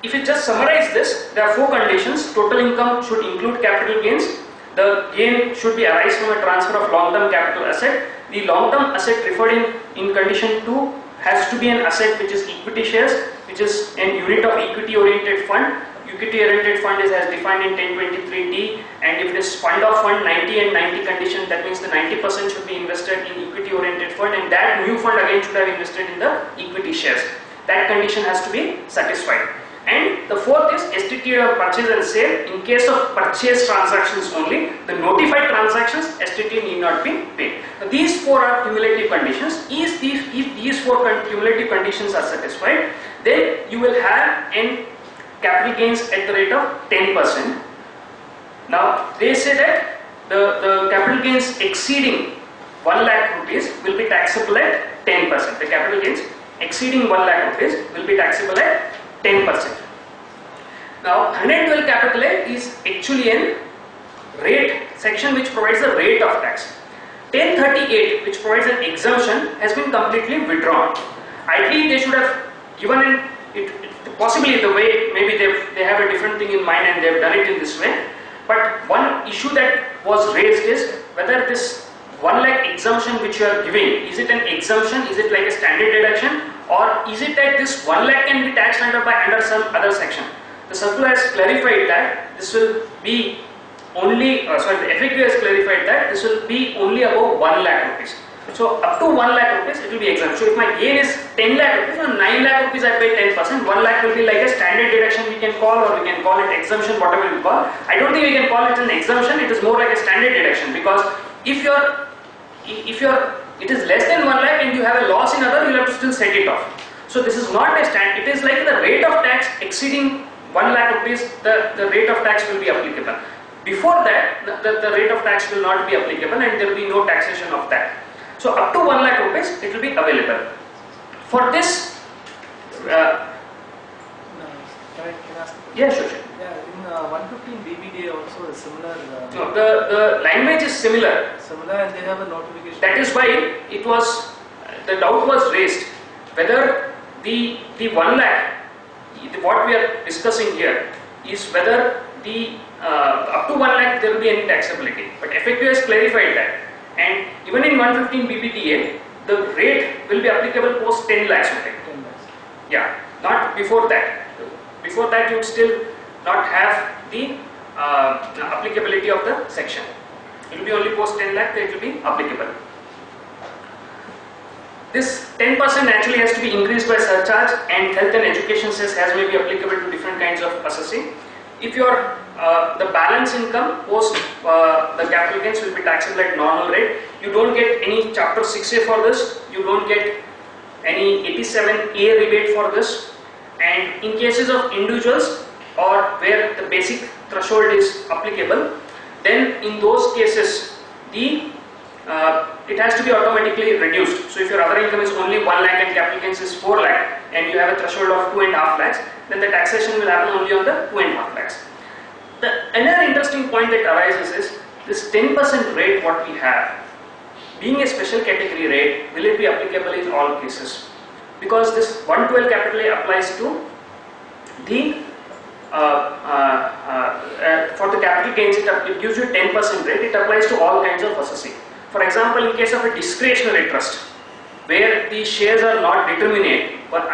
if you just summarize this, there are 4 conditions. Total income should include capital gains. The gain should be arise from a transfer of long-term capital asset. The long-term asset referred in condition 2 has to be an asset which is equity shares, which is an unit of equity-oriented fund. Equity-oriented fund is as defined in 1023D, and if it is fund of fund 90 and 90 condition, that means the 90% should be invested in equity-oriented fund, and that new fund again should have invested in the equity shares. That condition has to be satisfied. And the 4th is STT or purchase and sale. In case of purchase transactions only, the notified transactions, STT need not be paid. Now, these 4 are cumulative conditions. If these 4 cumulative conditions are satisfied, then you will have an capital gains at the rate of 10%. Now they say that the capital gains exceeding 1 lakh rupees will be taxable at 10%. The capital gains exceeding 1 lakh rupees will be taxable at 10%. Now 112 capital A is actually a rate section which provides the rate of tax. 1038, which provides an exemption, has been completely withdrawn. Ideally they should have given possibly the way, maybe they have a different thing in mind and they have done it in this way. But one issue that was raised is whether this 1 lakh exemption which you are giving, is it an exemption, is it like a standard deduction, or is it that this 1 lakh can be taxed under some other section? The circular has clarified that this will be only, the FAQ has clarified that this will be only above 1 lakh rupees. So up to 1 lakh rupees it will be exempt. So if my gain is 10 lakh rupees, on 9 lakh rupees I pay 10%, 1 lakh will be like a standard deduction we can call, or we can call it exemption, whatever we call. I don't think we can call it an exemption, it is more like a standard deduction, because if it is less than 1 lakh and you have a loss in other, you have to still set it off. So this is not a standard, it is like the rate of tax exceeding 1 lakh rupees, the rate of tax will be applicable. Before that, the rate of tax will not be applicable and there will be no taxation of that. So up to 1 lakh rupees it will be available. For this, Can I ask? Yeah, sure. Yeah, in 115 BBDA also a similar. No, the language is similar. Similar, and they have a notification. That is why it was, the doubt was raised whether the 1 lakh, what we are discussing here is whether the up to 1 lakh there will be any taxability. But FAQ has clarified that, and even in 115 BBDA the rate will be applicable post 10 lakhs only. 10 lakhs. Yeah, not before that. Before that you would still not have the applicability of the section. It will be only post 10 lakh that it will be applicable. This 10% actually has to be increased by surcharge, and health and education cess has may be applicable to different kinds of assessing. If your the balance income post the capital gains will be taxable at normal rate, you don't get any chapter 6A for this, you don't get any 87A rebate for this, and in cases of individuals or where the basic threshold is applicable, then in those cases it has to be automatically reduced. So if your other income is only 1 lakh and capital gains is 4 lakh and you have a threshold of 2.5 lakhs, then the taxation will happen only on the 2.5 lakhs. Another interesting point that arises is this 10% rate what we have. Being a special category rate, will it be applicable in all cases? Because this 112 capital A applies to the for the capital gains, it gives you 10% rate. It applies to all kinds of assessing. For example, in case of a discretionary trust, where the shares are not determinate, but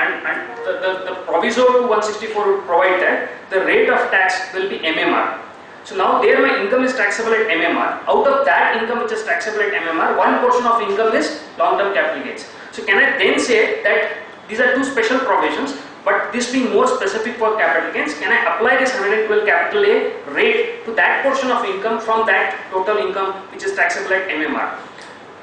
the proviso to 164 would provide that the rate of tax will be MMR. So now there my income is taxable at MMR. Out of that income which is taxable at MMR, one portion of income is long-term capital gains. So can I then say that these are two special provisions, but this being more specific for capital gains, can I apply this 112 capital A rate to that portion of income from that total income which is taxable at MMR?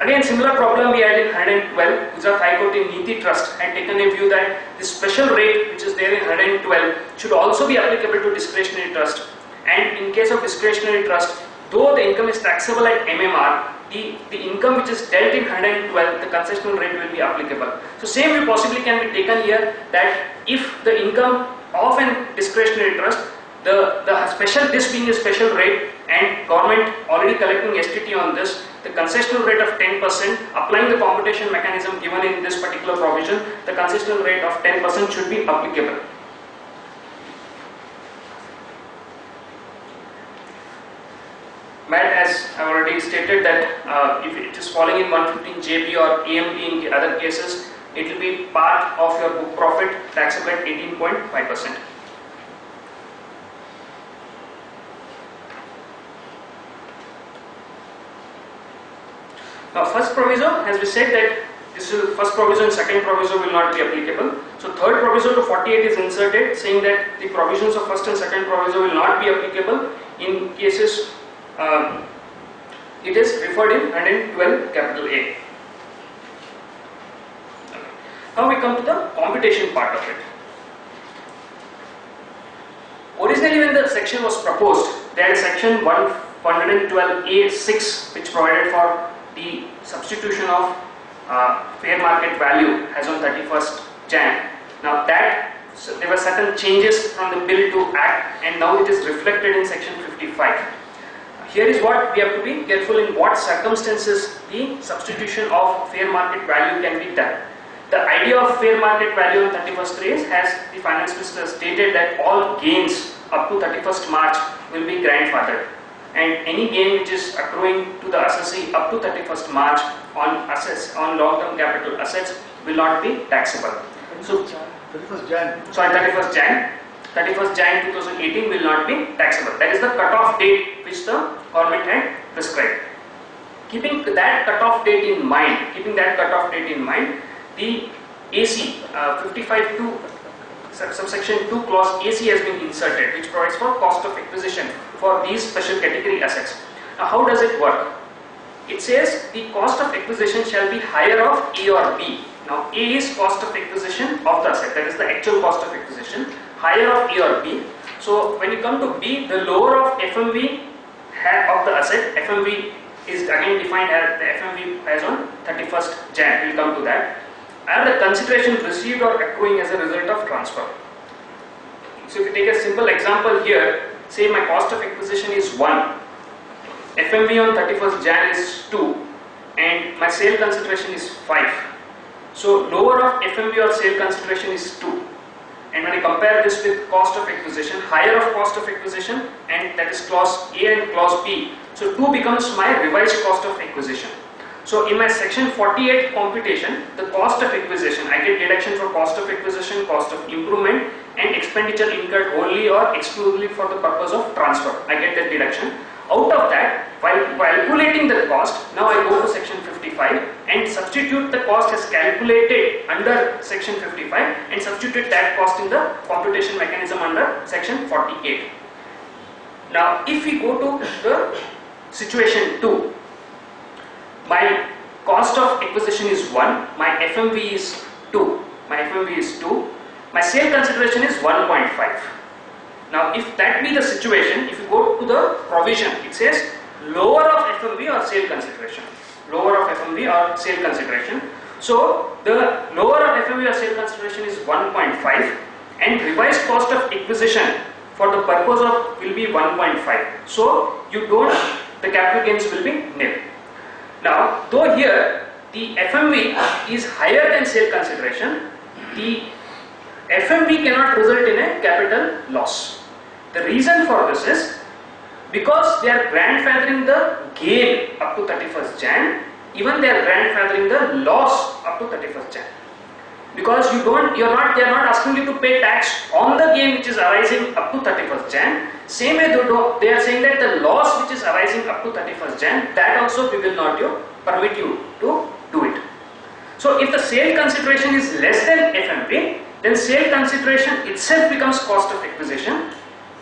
Again, similar problem we had in 112. Gujarat High Court in Niti Trust had taken a view that this special rate which is there in 112 should also be applicable to discretionary trust. And in case of discretionary trust, though the income is taxable at MMR, the income which is dealt in 112, the concessional rate will be applicable. So same way possibly can be taken here, that if the income of an discretionary trust, this being a special rate and government already collecting STT on this, the concessional rate of 10%, applying the computation mechanism given in this particular provision, the concessional rate of 10% should be applicable. But as I have already stated that if it is falling in 115 JB or AMD in other cases, it will be part of your book profit, taxable at 18.5%. Now first proviso, as we said that this is first proviso and second proviso will not be applicable. So third proviso to 48 is inserted, saying that the provisions of first and second proviso will not be applicable in cases it is referred in 112 capital A. Now we come to the computation part of it. Originally when the section was proposed, there is section 112A6 which provided for the substitution of fair market value as on 31st Jan. Now that there were certain changes from the bill to act, and now it is reflected in section 55. Here is what we have to be careful in what circumstances the substitution of fair market value can be done. The idea of fair market value on 31st raise, as the finance minister stated, that all gains up to 31st March will be grandfathered, and any gain which is accruing to the assessee up to 31st March on long-term capital assets will not be taxable. So 31st Jan 2018 will not be taxable. That is the cut-off date which the government had prescribed. Keeping that cut-off date in mind, the AC 55(2) subsection 2 clause AC has been inserted, which provides for cost of acquisition for these special category assets. Now how does it work? It says the cost of acquisition shall be higher of A or B. Now A is cost of acquisition of the asset, that is the actual cost of acquisition, higher of A or B. So when you come to B, the lower of FMV of the asset, FMV is again defined as the FMV as on 31st Jan, we will come to that, and the consideration received or accruing as a result of transfer. So if you take a simple example here, say my cost of acquisition is 1, FMV on 31st Jan is 2, and my sale consideration is 5. So lower of FMV or sale consideration is 2. And when I compare this with cost of acquisition, higher of cost of acquisition, and that is clause A and clause B. So 2 becomes my revised cost of acquisition. So in my section 48 computation, the cost of acquisition, I get deduction for cost of acquisition, cost of improvement, and expenditure incurred wholly or exclusively for the purpose of transfer. I get that deduction. Out of that, while calculating the cost, now I go to section 55 and substitute the cost as calculated under section 55 and substitute that cost in the computation mechanism under section 48. Now if we go to the situation 2, my cost of acquisition is 1, my FMV is 2, my sale consideration is 1.5. Now if that be the situation, if you go to the provision, it says lower of FMV or sale consideration. Lower of FMV or sale consideration. So the lower of FMV or sale consideration is 1.5 and revised cost of acquisition for the purpose of will be 1.5. So you don't, the capital gains will be nil. Now, though here the FMV is higher than sale consideration, the FMV cannot result in a capital loss. The reason for this is because they are grandfathering the gain up to 31st Jan, even they are grandfathering the loss up to 31st Jan. Because they are not asking you to pay tax on the gain which is arising up to 31st Jan. Same way they are saying that the loss which is arising up to 31st Jan, that also we will not permit you to do it. So if the sale consideration is less than FMV, then sale consideration itself becomes cost of acquisition,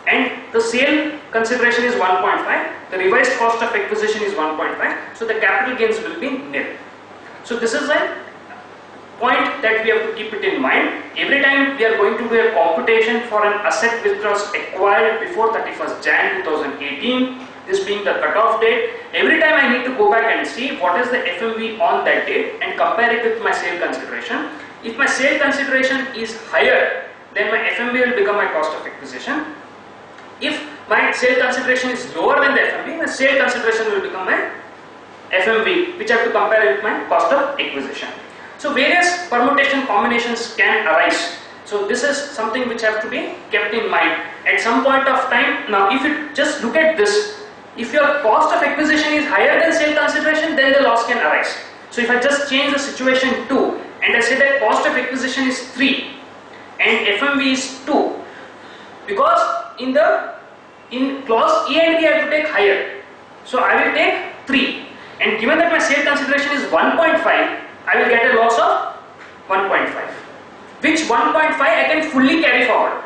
and the sale consideration is 1.5, the revised cost of acquisition is 1.5, so the capital gains will be nil. So this is a point that we have to keep it in mind. Every time we are going to do a computation for an asset which was acquired before 31st Jan 2018, this being the cutoff date, every time I need to go back and see what is the FMV on that date and compare it with my sale consideration. If my sale consideration is higher, then my FMV will become my cost of acquisition. If my sale consideration is lower than the FMV, my sale consideration will become my FMV, which I have to compare with my cost of acquisition. So various permutation combinations can arise. So this is something which have to be kept in mind at some point of time. Now if you just look at this, if your cost of acquisition is higher than sale consideration, then the loss can arise. So if I just change the situation 2 and I say that cost of acquisition is 3 and FMV is 2, because in clause A and B I have to take higher. So I will take 3, and given that my sale consideration is 1.5, I will get a loss of 1.5, which 1.5 I can fully carry forward.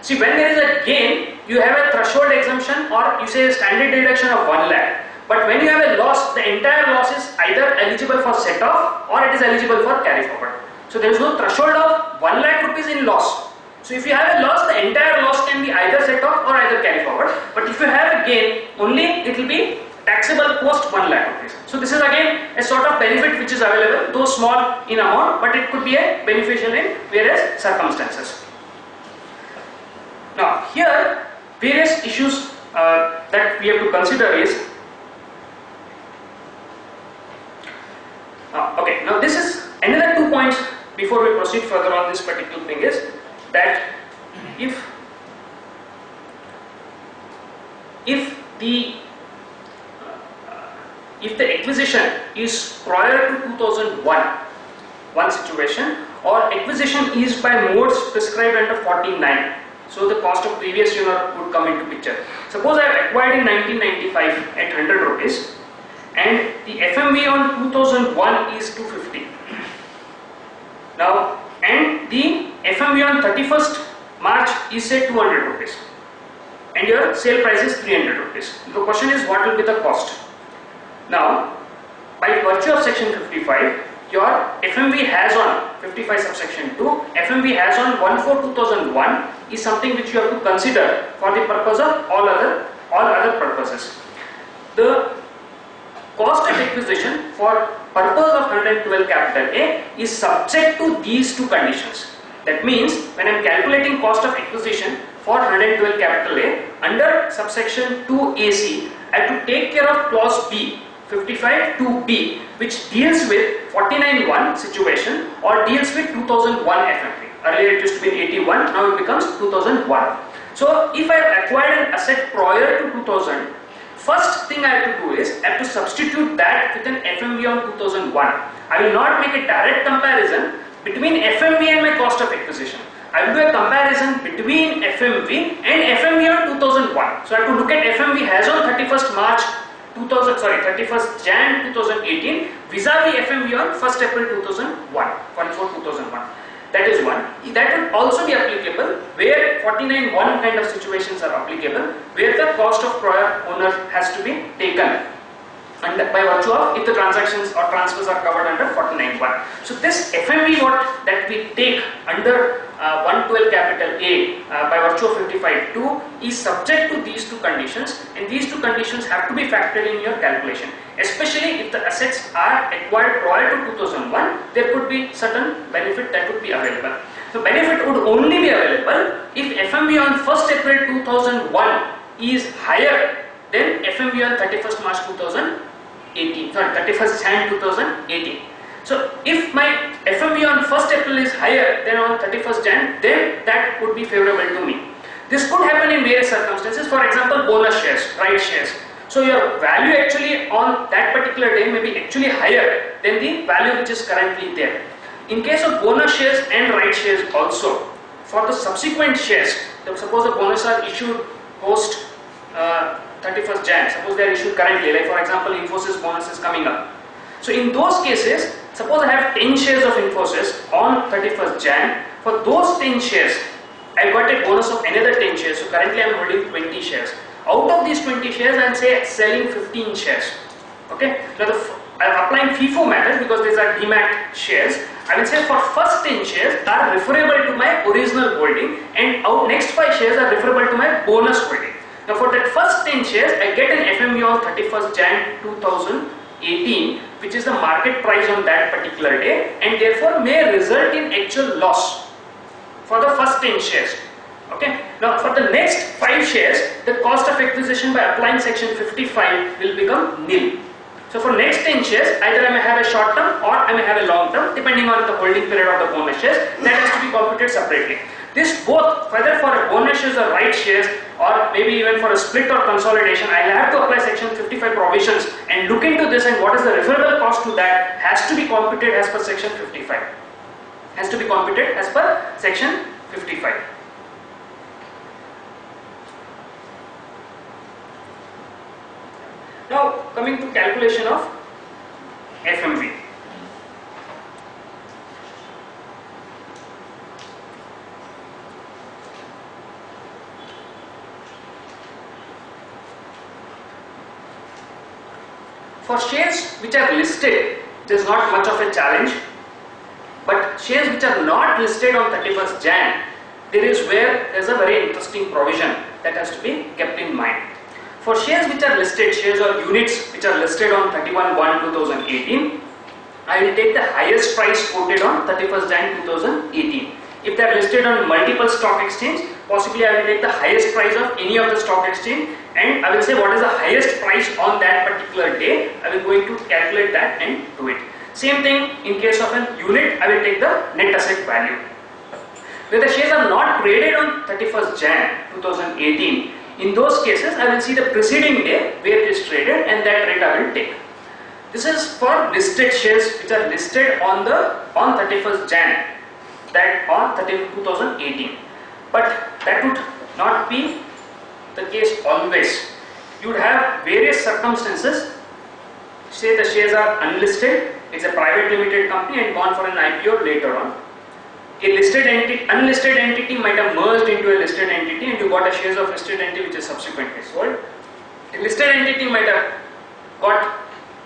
See, when there is a gain, you have a threshold exemption, or you say a standard deduction of 1 lakh. But when you have a loss, the entire loss is either eligible for set off or it is eligible for carry forward. So there is no threshold of 1 lakh rupees in loss. So if you have a loss, the entire loss can be either set off or either carry forward. But if you have a gain, only it will be taxable post 1 lakh rupees. So this is again a sort of benefit which is available, though small in amount, but it could be a beneficial in various circumstances. Now here various issues that we have to consider is okay. Now this is another 2 points before we proceed further on this particular thing is that if the acquisition is prior to 2001, one situation, or acquisition is by modes prescribed under 49, so the cost of previous owner would come into picture. Suppose I have acquired in 1995 at 100 rupees and the FMV on 2001 is 250. Now, and the FMV on 31st March is say 200 rupees and your sale price is 300 rupees. The question is, what will be the cost? Now, by virtue of section 55, your FMV has on 55 subsection 2, FMV has on 1/4/2001 is something which you have to consider for the purpose of all other purposes. The cost of acquisition for purpose of 112 capital A is subject to these two conditions. That means when I am calculating cost of acquisition for 112 capital A under subsection 2AC, I have to take care of clause B 55(2)(b), which deals with 49(1) situation or deals with 2001 FMV. Earlier it used to be 81, now it becomes 2001. So if I have acquired an asset prior to 2000, first thing I have to do is I have to substitute that with an FMV on 2001. I will not make a direct comparison between FMV and my cost of acquisition. I will do a comparison between FMV and FMV on 2001. So I have to look at FMV has on 31st Jan 2018 vis-a-vis FMV on 1st April 2001, 2001. That is one. That would also be applicable where 49(1) kind of situations are applicable, where the cost of prior owner has to be taken, and by virtue of if the transactions or transfers are covered under 49(1). So this FMV that we take under 112 capital A by virtue of 55(2) is subject to these two conditions, and these two conditions have to be factored in your calculation. Especially if the assets are acquired prior to 2001, there could be certain benefit that would be available. The benefit would only be available if FMV on 1st April 2001 is higher than FMV on 31st March 2018, sorry 31st Jan 2018. So if my FMV on 1st April is higher than on 31st Jan, then that would be favorable to me. This could happen in various circumstances. For example, bonus shares, right shares. So your value actually on that particular day may be actually higher than the value which is currently there. In case of bonus shares and right shares also, for the subsequent shares, suppose the bonus are issued post 31st Jan, suppose they are issued currently, like for example Infosys bonus is coming up. So in those cases, suppose I have 10 shares of Infosys on 31st Jan, for those 10 shares, I got a bonus of another 10 shares, so currently I am holding 20 shares. Out of these 20 shares, I am say selling 15 shares. Okay, now I am applying FIFO method because these are demat shares. I will say for first 10 shares are referable to my original holding, and next 5 shares are referable to my bonus holding. Now for that first 10 shares, I get an FMV on 31st Jan 2018, which is the market price on that particular day, and therefore may result in actual loss for the first 10 shares. Okay. Now for the next 5 shares, the cost of acquisition by applying section 55 will become nil. So for next 10 shares, either I may have a short term or I may have a long term, depending on the holding period of the bonus shares. That has to be computed separately. This both, whether for a bonus shares or right shares, or maybe even for a split or consolidation, I will have to apply section 55 provisions and look into this, and what is the referable cost to that has to be computed as per section 55. Has to be computed as per section 55. Now coming to calculation of FMV. For shares which are listed, there is not much of a challenge, but shares which are not listed on 31st Jan, there is where there is a very interesting provision that has to be kept in mind. For shares which are listed, shares or units which are listed on 31/1/2018, I will take the highest price quoted on 31st Jan 2018. If they are listed on multiple stock exchange, possibly I will take the highest price of any of the stock exchange, and I will say what is the highest price on that particular day. I will going to calculate that and do it. Same thing in case of an unit, I will take the net asset value. Where the shares are not traded on 31st Jan 2018, in those cases I will see the preceding day where it is traded, and that rate I will take. This is for listed shares which are listed on 31st Jan, that on 2018. But that would not be the case always. You would have various circumstances. Say the shares are unlisted, it's a private limited company and gone for an IPO later on. A unlisted entity might have merged into a listed entity, and you got a shares of listed entity which is subsequently sold. A listed entity might have got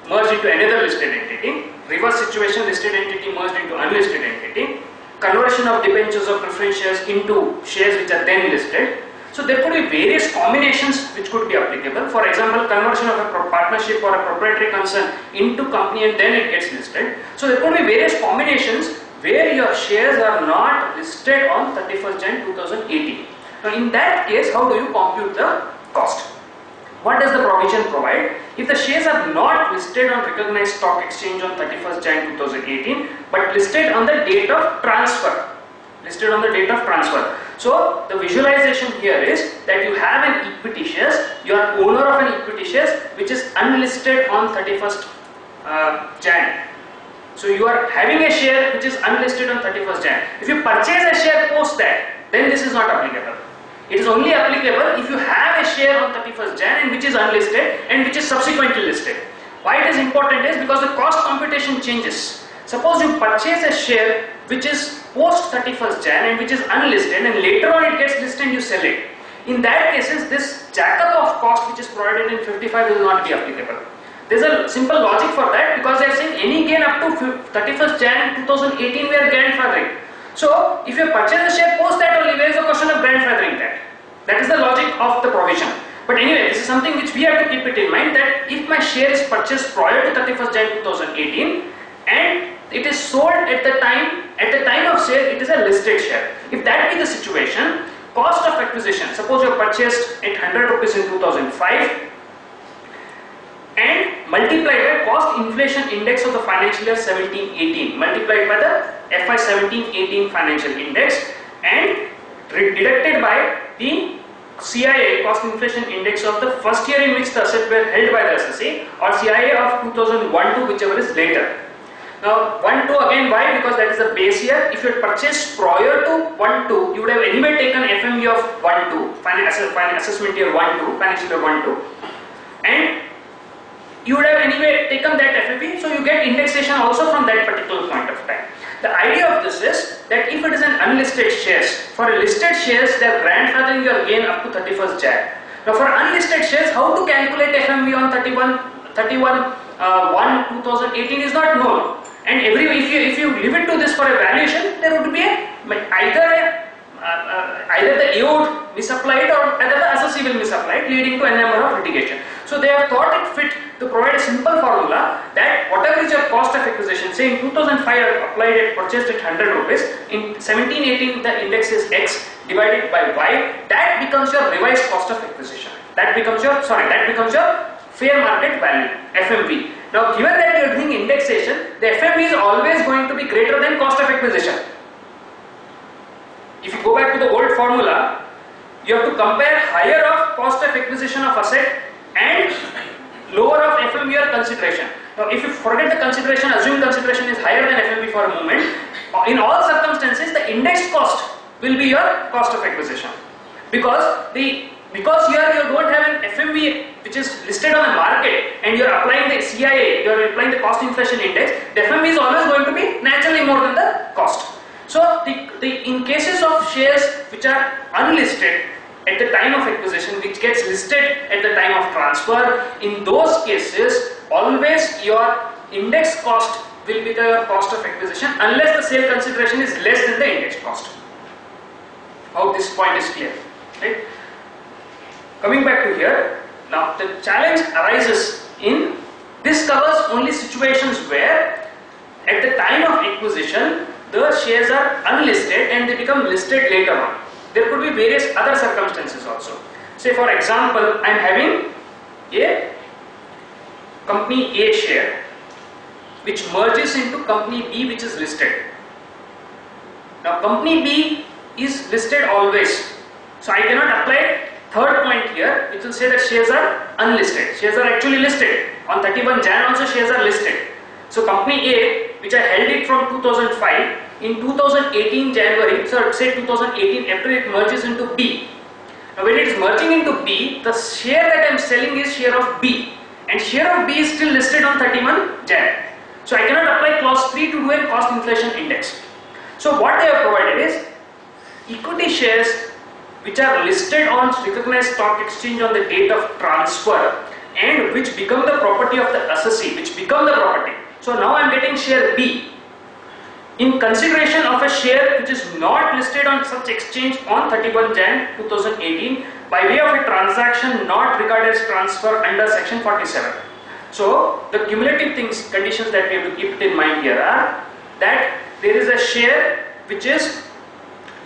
merged into another listed entity. Reverse situation, listed entity merged into unlisted entity. Conversion of debentures or preference shares into shares which are then listed. So there could be various combinations which could be applicable. For example, conversion of a partnership or a proprietary concern into company and then it gets listed. So there could be various combinations where your shares are not listed on 31st Jan 2018. Now in that case, how do you compute the cost? What does the provision provide? If the shares are not listed on recognized stock exchange on 31st Jan 2018, but listed on the date of transfer. Listed on the date of transfer. So the visualization here is that you have an equity shares, you are owner of an equity shares which is unlisted on 31st Jan. So you are having a share which is unlisted on 31st Jan. If you purchase a share post that, then this is not applicable. It is only applicable if you have a share on 31st Jan and which is unlisted and which is subsequently listed. Why it is important is because the cost computation changes. Suppose you purchase a share which is post 31st Jan and which is unlisted, and later on it gets listed and you sell it. In that cases, this jackup of cost which is provided in 55 will not be applicable. There is a simple logic for that, because they are saying any gain up to 31st Jan 2018 we are grandfathering. So if you purchase a share post that only, there is a question of grandfathering that. That is the logic of the provision. But anyway, this is something which we have to keep it in mind, that if my share is purchased prior to 31st Jan 2018 and it is sold at the time of sale, it is a listed share. If that be the situation, cost of acquisition, suppose you have purchased at 100 rupees in 2005 and multiplied by cost inflation index of the financial year 17-18, multiplied by the FY 17-18 financial index and deducted by the CIA, cost inflation index of the first year in which the assets were held by the SSA, or CIA of 2001-2, whichever is later. Now 1-2 again, why? Because that is the base year. If you had purchased prior to 1-2, you would have anyway taken FMV of 1-2, assessment year 1-2, financial year 1-2, and you would have anyway taken that FMV, so you get indexation also from that particular point of time. The idea of this is that if it is an unlisted shares, for a listed shares they are grandfathering your gain up to 31st Jan. Now for unlisted shares, how to calculate FMV on 31/1/2018 is not known. And if you leave it to this for a valuation, there would be either the A would misapplied or either the assessee will misapplied, leading to a number of litigation. So they have thought it fit to provide a simple formula that whatever is your cost of acquisition, say in 2005 I applied it, purchased at 100 rupees, in 17-18 the index is X divided by Y, that becomes your revised cost of acquisition. That becomes your fair market value, FMV. Now given that you are doing indexation, the FMV is always going to be greater than cost of acquisition. If you go back to the old formula, you have to compare higher of cost of acquisition of asset and lower of FMV or consideration. Now if you forget the consideration, assume consideration is higher than FMV for a moment, in all circumstances the indexed cost will be your cost of acquisition. Because here you don't have an FMV which is listed on the market and you are applying the CIA, you are applying the cost inflation index, the FMV is always going to be naturally more than the cost. So in cases of shares which are unlisted at the time of acquisition, which gets listed at the time of transfer, in those cases always your index cost will be the cost of acquisition unless the sale consideration is less than the index cost. Hope this point is clear, right? Coming back to here, now the challenge arises in, this covers only situations where at the time of acquisition the shares are unlisted and they become listed later on. There could be various other circumstances also. Say for example, I am having a company A share which merges into company B which is listed. Now company B is listed always, so I cannot apply third point here which will say that shares are unlisted. Shares are actually listed. On 31 Jan also shares are listed. So company A, which I held it from 2005, in 2018 January, so say 2018 April, it merges into B. Now when it is merging into B, the share that I am selling is share of B, and share of B is still listed on 31 Jan. So I cannot apply clause 3 to do a cost inflation index. So what they have provided is equity shares which are listed on recognized stock exchange on the date of transfer and which become the property of the assessee, which become the property. So now I am getting share B in consideration of a share which is not listed on such exchange on 31 Jan 2018 by way of a transaction not regarded as transfer under section 47. So the cumulative conditions that we have to keep in mind here are that there is a share which is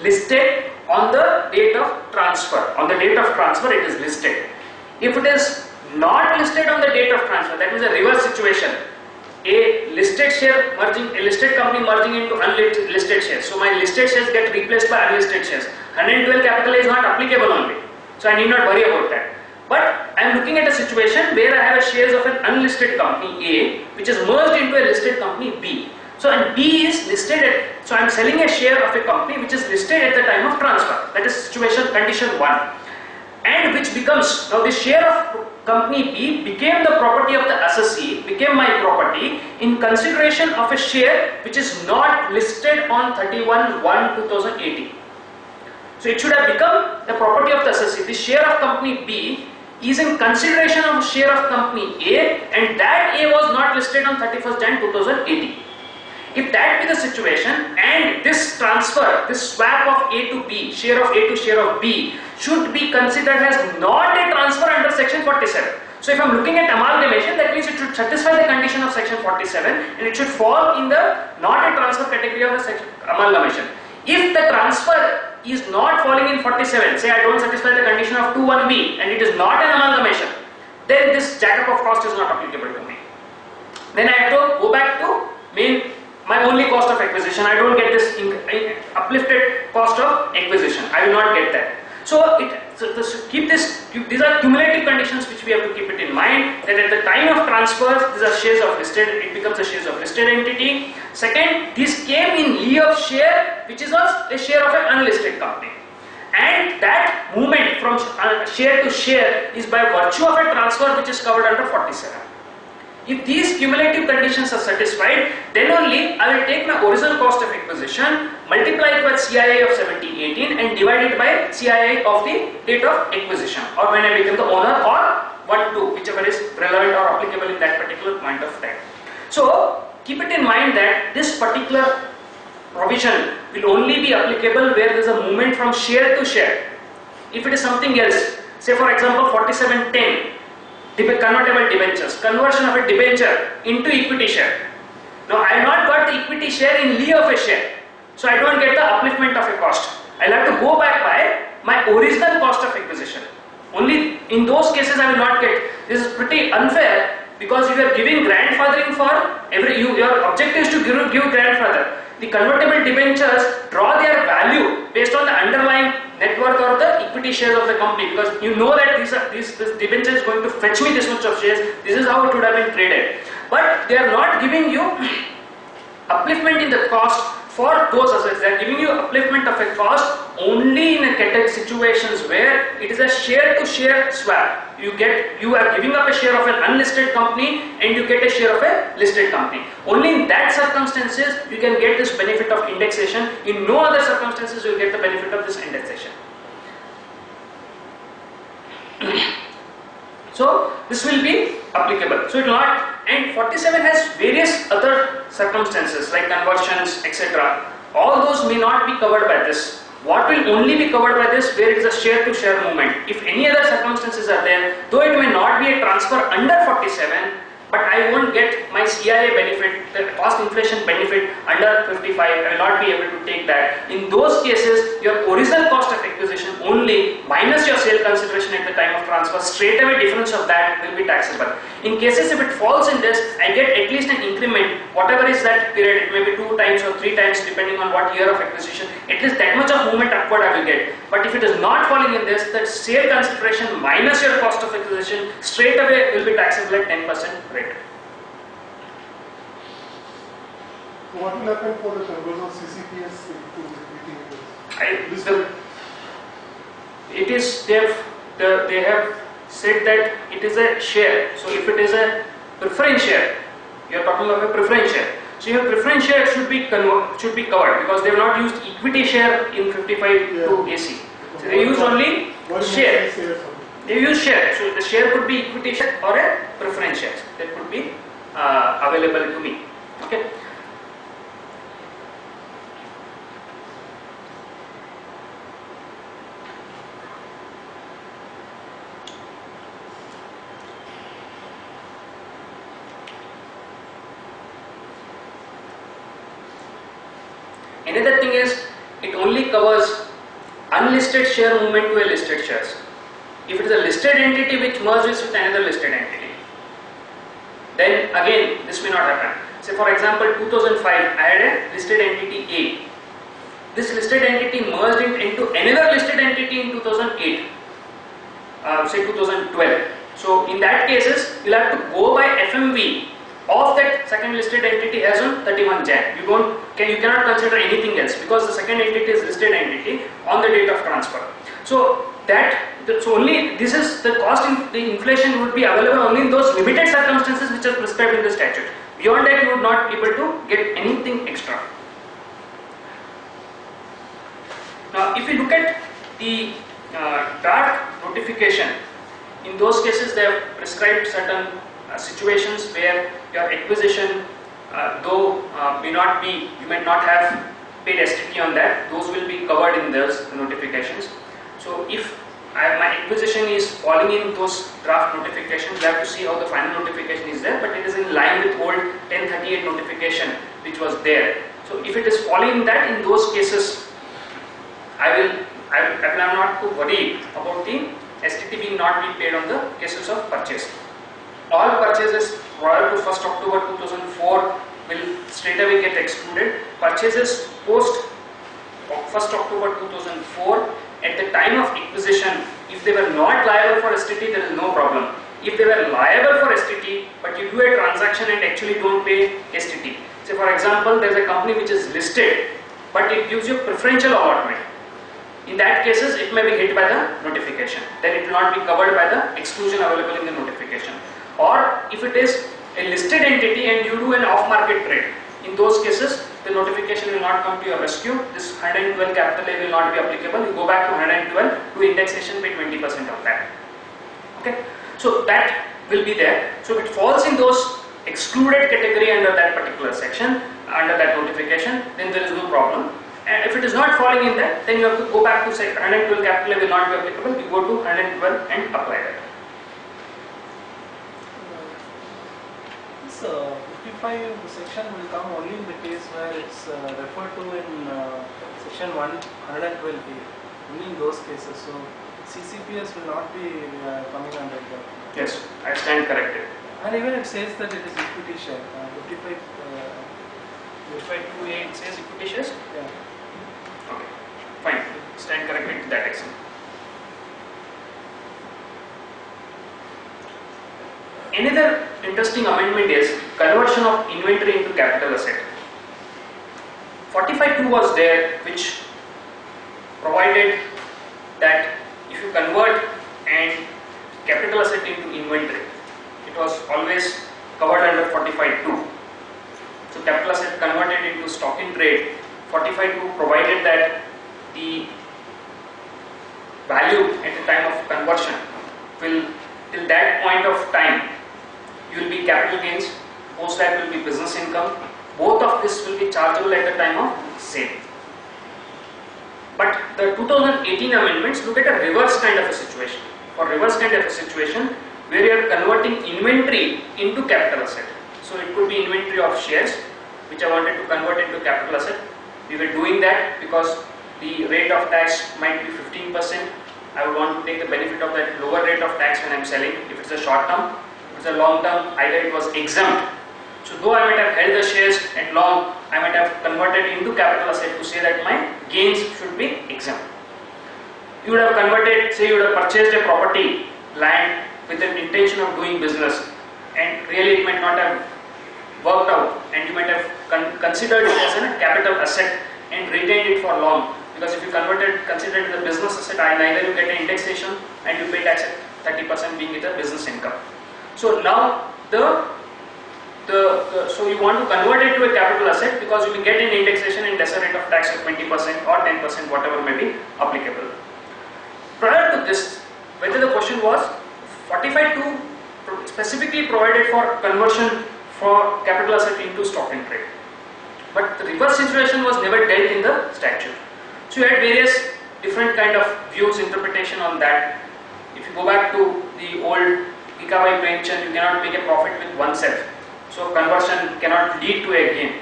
listed on the date of transfer. On the date of transfer it is listed. If it is not listed on the date of transfer, that means a reverse situation. A listed share merging, a listed company merging into unlisted shares. So my listed shares get replaced by unlisted shares. 112 capital is not applicable only. So I need not worry about that. But I am looking at a situation where I have a shares of an unlisted company A which is merged into a listed company B. So and B is listed at, so I am selling a share of a company which is listed at the time of transfer. That is situation condition 1. And which becomes, now the share of company B became the property of the assessee, became my property in consideration of a share which is not listed on 31/1/2018. So it should have become the property of the assessee. The share of company B is in consideration of share of company A, and that A was not listed on 31st Jan 2018. If that be the situation and this transfer, this swap of A to B, share of A to share of B, should be considered as not a transfer under section 47. So if I am looking at amalgamation, that means it should satisfy the condition of section 47 and it should fall in the not a transfer category of the section amalgamation. If the transfer is not falling in 47, say I don't satisfy the condition of 2(1)(b) and it is not an amalgamation, then this jackup of cost is not applicable to me. Then I have to go back to my only cost of acquisition. I don't get this uplifted cost of acquisition. I will not get that. So these are cumulative conditions which we have to keep it in mind, that at the time of transfer, these are shares of listed, it becomes a shares of listed entity. Second, this came in lieu of share, which is a share of an unlisted company. And that movement from share to share is by virtue of a transfer which is covered under 47. If these cumulative conditions are satisfied, then only I will take my original cost of acquisition, multiply it by CII of 1718 and divide it by CII of the date of acquisition, or when I become the owner, or 1, 2, whichever is relevant or applicable in that particular point of time. So keep it in mind that this particular provision will only be applicable where there is a movement from share to share. If it is something else, say for example 4710, convertible debentures, conversion of a debenture into equity share. Now I have not got the equity share in lieu of a share, so I don't get the upliftment of a cost. I will have to go back by my original cost of acquisition. Only in those cases I will not get. This is pretty unfair because you are giving grandfathering for your objective is to give grandfather. The convertible debentures draw their value based on the underlying net worth or the equity shares of the company, because you know that this debenture is going to fetch me this much of shares, this is how it would have been traded. But they are not giving you upliftment in the cost for those assets. They are giving you upliftment of a cost only in situations where it is a share to share swap. You are giving up a share of an unlisted company and you get a share of a listed company. Only in that circumstances you can get this benefit of indexation. In no other circumstances you will get the benefit of this indexation. So this will be applicable. So it will not, and 47 has various other circumstances like conversions, etc. All those may not be covered by this. What will only be covered by this, where it is a share to share movement. If any other circumstances are there, though it may not be a transfer under 47, but I won't get my CIA benefit, the cost inflation benefit under 55, I will not be able to take that. In those cases, your original cost of acquisition only minus your sale consideration at the time of transfer, straight away difference of that will be taxable. In cases if it falls in this, I get at least an increment, whatever is that period, it may be 2 times or 3 times depending on what year of acquisition, at least that much of movement upward I will get. But if it is not falling in this, that sale consideration minus your cost of acquisition straight away will be taxable at 10% rate. What will happen for the conversion of CCPS into equity? They have said that it is a share. So if it is a preference share, you are talking about a preference share. So your preference share should be covered because they have not used equity share in 55 to AC. So they use only share. They use share. So the share could be equity share or a preference share. That could be available to me. Okay. Another thing is, it only covers unlisted share movement to a listed shares. If it is a listed entity which merges with another listed entity, then again this may not happen. Say for example 2005, I had a listed entity A. This listed entity merged into another listed entity in 2008, say 2012. So in that cases, you will have to go by FMV of that second listed entity as on 31 Jan. You cannot consider anything else because the second entity is listed entity on the date of transfer. So only this is the cost the inflation would be available only in those limited circumstances which are prescribed in the statute. Beyond that, you would not be able to get anything extra. Now, if you look at the draft notification, in those cases they have prescribed certain situations where your acquisition, though you may not have paid STT on that, those will be covered in those notifications. So if my acquisition is falling in those draft notifications, we have to see how the final notification is there, but it is in line with old 1038 notification which was there. So if it is falling in that, in those cases, I will not to worry about the STT being not being paid on the cases of purchase. All purchases prior to 1st October 2004 will straight away get excluded. Purchases post 1st October 2004, at the time of acquisition, if they were not liable for STT, there is no problem. If they were liable for STT, but you do a transaction and actually don't pay STT. Say for example, there is a company which is listed, but it gives you preferential allotment. In that cases, it may be hit by the notification. Then it will not be covered by the exclusion available in the notification. Or if it is a listed entity and you do an off-market trade, in those cases, the notification will not come to your rescue. This 112 capital A will not be applicable. You go back to 112, do indexation, pay 20% of that. Okay, so that will be there. So if it falls in those excluded category under that particular section, under that notification, then there is no problem. And if it is not falling in that, then you have to go back to say 112 capital A will not be applicable. You go to 112 and apply that. This 55 section will come only in the case where it's referred to in section 112A, only in those cases. So CCPS will not be coming under that. Yes, I stand corrected. And even it says that it is equity share. 55. 2A it says equity shares. Yeah. Okay, fine. Stand corrected to that extent. Another interesting amendment is conversion of inventory into capital asset. 45(2) was there, which provided that if you convert and capital asset into inventory, it was always covered under 45(2). So capital asset converted into stock in trade, 45(2) provided that the value at the time of conversion will, till that point of time, you will be capital gains, post that will be business income. Both of this will be chargeable at the time of sale. But the 2018 amendments look at a reverse kind of a situation. For reverse kind of a situation where you are converting inventory into capital asset. So it could be inventory of shares which I wanted to convert into capital asset. We were doing that because the rate of tax might be 15%. I would want to take the benefit of that lower rate of tax when I am selling. If it's a short term, if it's a long term, either it was exempt. So though I might have held the shares at long, I might have converted into capital asset to say that my gains should be exempt. You would have converted, say you would have purchased a property, land with an intention of doing business, and really it might not have worked out, and you might have considered it as a capital asset and retained it for long. Because if you consider it as a business asset, neither you get an indexation and you pay tax at 30% being it a business income. So now so you want to convert it to a capital asset because you will get an indexation and lesser rate of tax of 20% or 10%, whatever may be applicable. Prior to this, whether the question was 45(2) specifically provided for conversion for capital asset into stock in trade, but the reverse situation was never dealt in the statute. So you had various different kind of views, interpretation on that. If you go back to the old Gikabai Premchand, you cannot make a profit with oneself. So conversion cannot lead to a gain.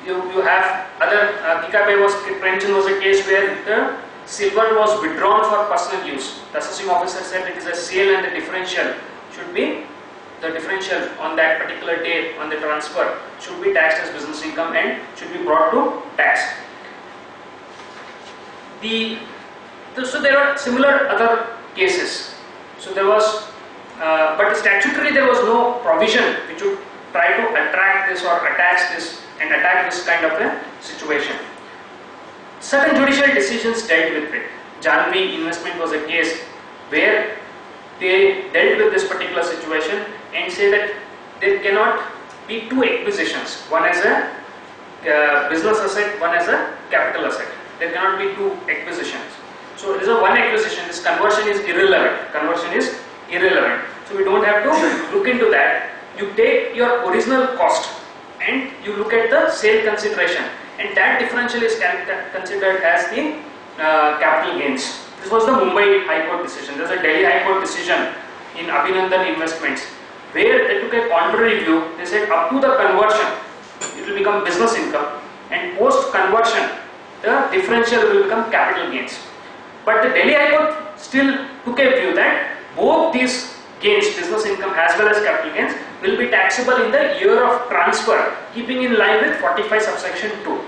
You have other Gikabai Premchand was a case where the silver was withdrawn for personal use. The assessing officer said it is a sale and the differential should be, the differential on that particular day on the transfer should be taxed as business income and should be brought to tax. So there are similar other cases. So there was, but statutorily there was no provision which would try to attract this or attach this and attack this kind of a situation. Certain judicial decisions dealt with it. Janvi investment was a case where they dealt with this particular situation and say that there cannot be two acquisitions, one as a business asset, one as a capital asset. There cannot be two acquisitions. So it is a one acquisition, this conversion is irrelevant. Conversion is irrelevant. So we don't have to look into that. You take your original cost and you look at the sale consideration and that differential is considered as the capital gains. This was the Mumbai High Court decision. There was a Delhi High Court decision in Abhinandan Investments where they took a contrary view. They said up to the conversion it will become business income, and post conversion the differential will become capital gains. But the Delhi High Court still took a view that both these gains, business income as well as capital gains, will be taxable in the year of transfer, keeping in line with 45 subsection 2.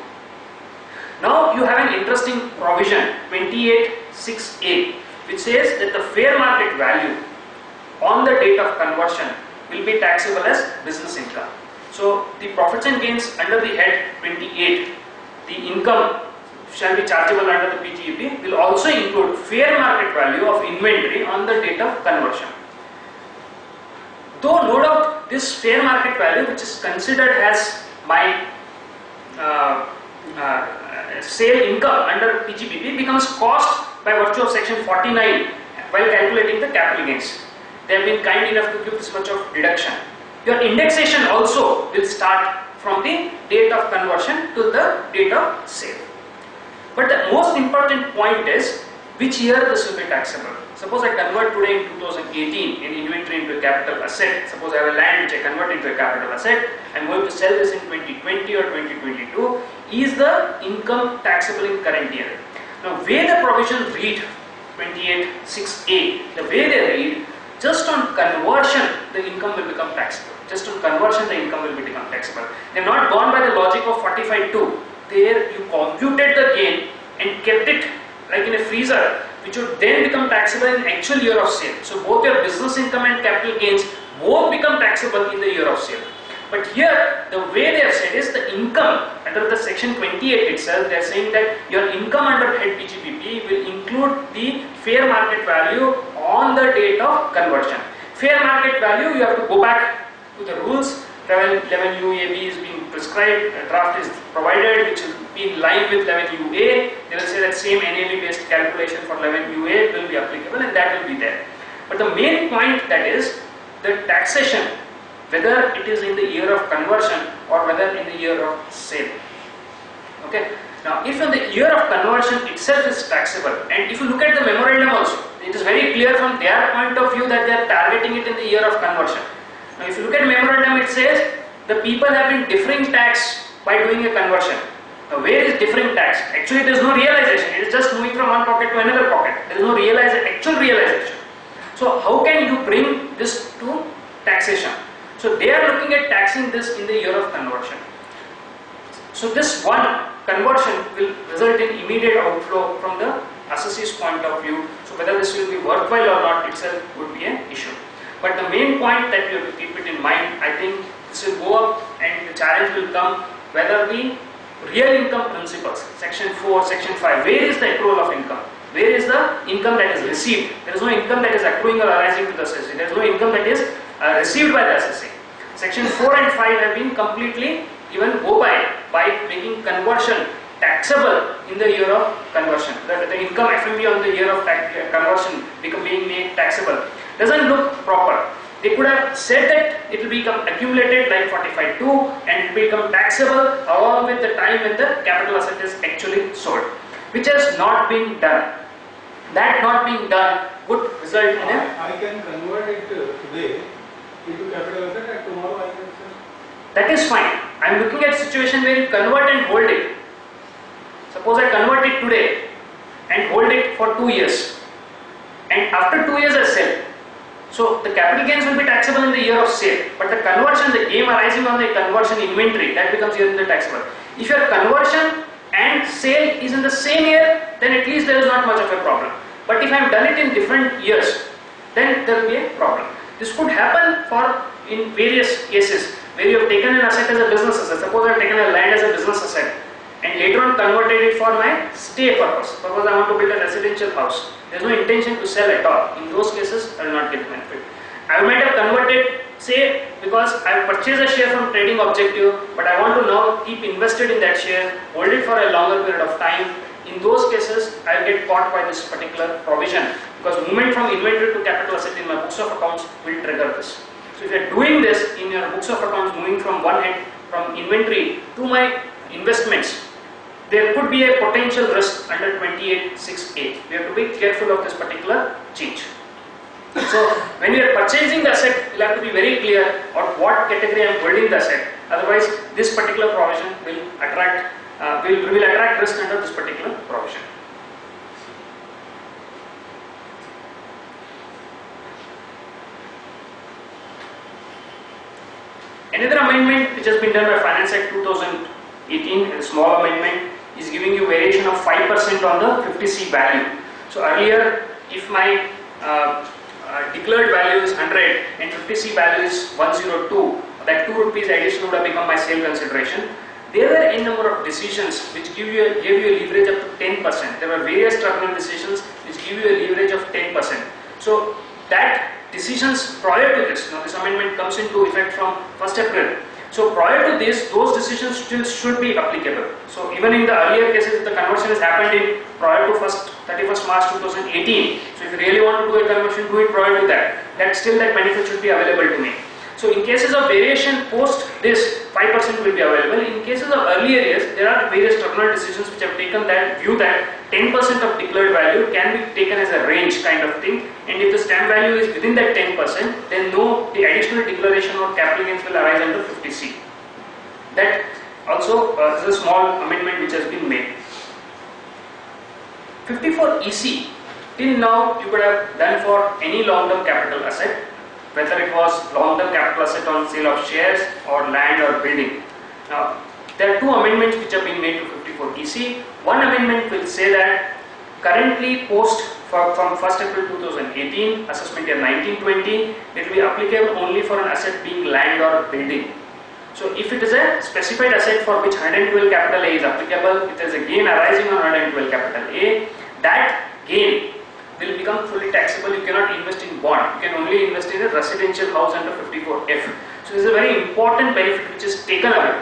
Now you have an interesting provision 28(6)(a), which says that the fair market value on the date of conversion will be taxable as business income. So the profits and gains under the head 28, the income shall be chargeable under the PGEP, will also include fair market value of inventory on the date of conversion. Though no doubt this fair market value, which is considered as my sale income under PGBP, becomes cost by virtue of section 49 while calculating the capital gains. They have been kind enough to give this much of deduction. Your indexation also will start from the date of conversion to the date of sale. But the most important point is which year this will be taxable. Suppose I convert today in 2018 in inventory into a capital asset. Suppose I have a land which I convert into a capital asset. I am going to sell this in 2020 or 2022. Is the income taxable in current year? Now, where the provision read 28(6)(a), the way they read, just on conversion the income will become taxable. Just on conversion the income will become taxable. They have not gone by the logic of 45(2). There you computed the gain and kept it like in a freezer, which would then become taxable in actual year of sale. So both your business income and capital gains both become taxable in the year of sale. But here the way they have said is the income under the section 28 itself, they are saying that your income under head PGBP will include the fair market value on the date of conversion. Fair market value, you have to go back to the rules. 11UAB is being prescribed, a draft is provided which will be in line with 11UA. They will say that same NAV based calculation for 11UA will be applicable, and that will be there. But the main point, that is the taxation, whether it is in the year of conversion or whether in the year of sale. Okay. Now, if in the year of conversion itself is taxable, and if you look at the memorandum also, it is very clear from their point of view that they are targeting it in the year of conversion. Now, if you look at memorandum, it says the people have been deferring tax by doing a conversion. Now, where is deferring tax? Actually, there is no realization. It is just moving from one pocket to another pocket. There is no actual realization. So, how can you bring this to taxation? So, they are looking at taxing this in the year of conversion. So, this one conversion will result in immediate outflow from the assessee's point of view. So, whether this will be worthwhile or not itself would be an issue. But the main point that you have to keep it in mind, I think this will go up and the challenge will come whether the real income principles, section 4, section 5, where is the accrual of income? Where is the income that is received? There is no income that is accruing or arising to the assessee. There is no income that is received by the assessee. Section 4 and 5 have been completely even go by making conversion taxable in the year of conversion. The income FMB on the year of conversion being made taxable doesn't look proper. They could have said that it will become accumulated like 45(2) and it will become taxable along with the time when the capital asset is actually sold, which has not been done. That not being done would result in a... I can convert it today into capital asset and tomorrow I can sell. That is fine. I am looking at a situation where you convert and hold it. Suppose I convert it today and hold it for 2 years, and after 2 years I sell. So the capital gains will be taxable in the year of sale, but the conversion, the gain arising on the conversion inventory, that becomes here in the taxable. If your conversion and sale is in the same year, then at least there is not much of a problem. But if I have done it in different years, then there will be a problem. This could happen in various cases where you have taken an asset as a business asset. Suppose I have taken a land as a business asset and later on converted it for my stay purpose. Suppose I want to build a residential house. There is no intention to sell at all. In those cases, I will not get benefit. I might have converted, say, because I have purchased a share from trading objective, but I want to now keep invested in that share, hold it for a longer period of time. In those cases, I will get caught by this particular provision, because movement from inventory to capital asset in my books of accounts will trigger this. So if you are doing this in your books of accounts, moving from one head, from inventory to my investments, there could be a potential risk under 28(6)(a). We have to be careful of this particular change. So when we are purchasing the asset, we'll have to be very clear on what category I am holding the asset. Otherwise, this particular provision will attract risk under this particular provision. Another amendment which has been done by Finance Act 2018, a small amendment, is giving you variation of 5% on the 50C value. So earlier, if my declared value is 100 and 50C value is 102, that 2 rupees addition would have become my sale consideration. There were a number of decisions which gave you a leverage up to 10%. There were various tribunal decisions which give you a leverage of 10%. So that decisions prior to this, now this amendment comes into effect from 1st April. So prior to this, those decisions still should be applicable. So even in the earlier cases, the conversion has happened in prior to 31st March 2018. So if you really want to do a conversion, do it prior to that. That benefit should be available to me. So in cases of variation post this, 5% will be available. In cases of earlier years, there are various tribunal decisions which have taken that view that 10% of declared value can be taken as a range kind of thing, and if the stamp value is within that 10%, then the additional declaration or capital gains will arise under 50C. That also is a small amendment which has been made. 54EC, till now you could have done for any long-term capital asset, whether it was long-term capital asset on sale of shares or land or building. Now, there are two amendments which have been made to 54EC. One amendment will say that currently from 1st April 2018, assessment year 1920, it will be applicable only for an asset being land or building. So if it is a specified asset for which 112 capital A is applicable, if there is a gain arising on 112 capital A, that gain will become fully taxable. You cannot invest in bond. You can only invest in a residential house under 54F. So this is a very important benefit which is taken away.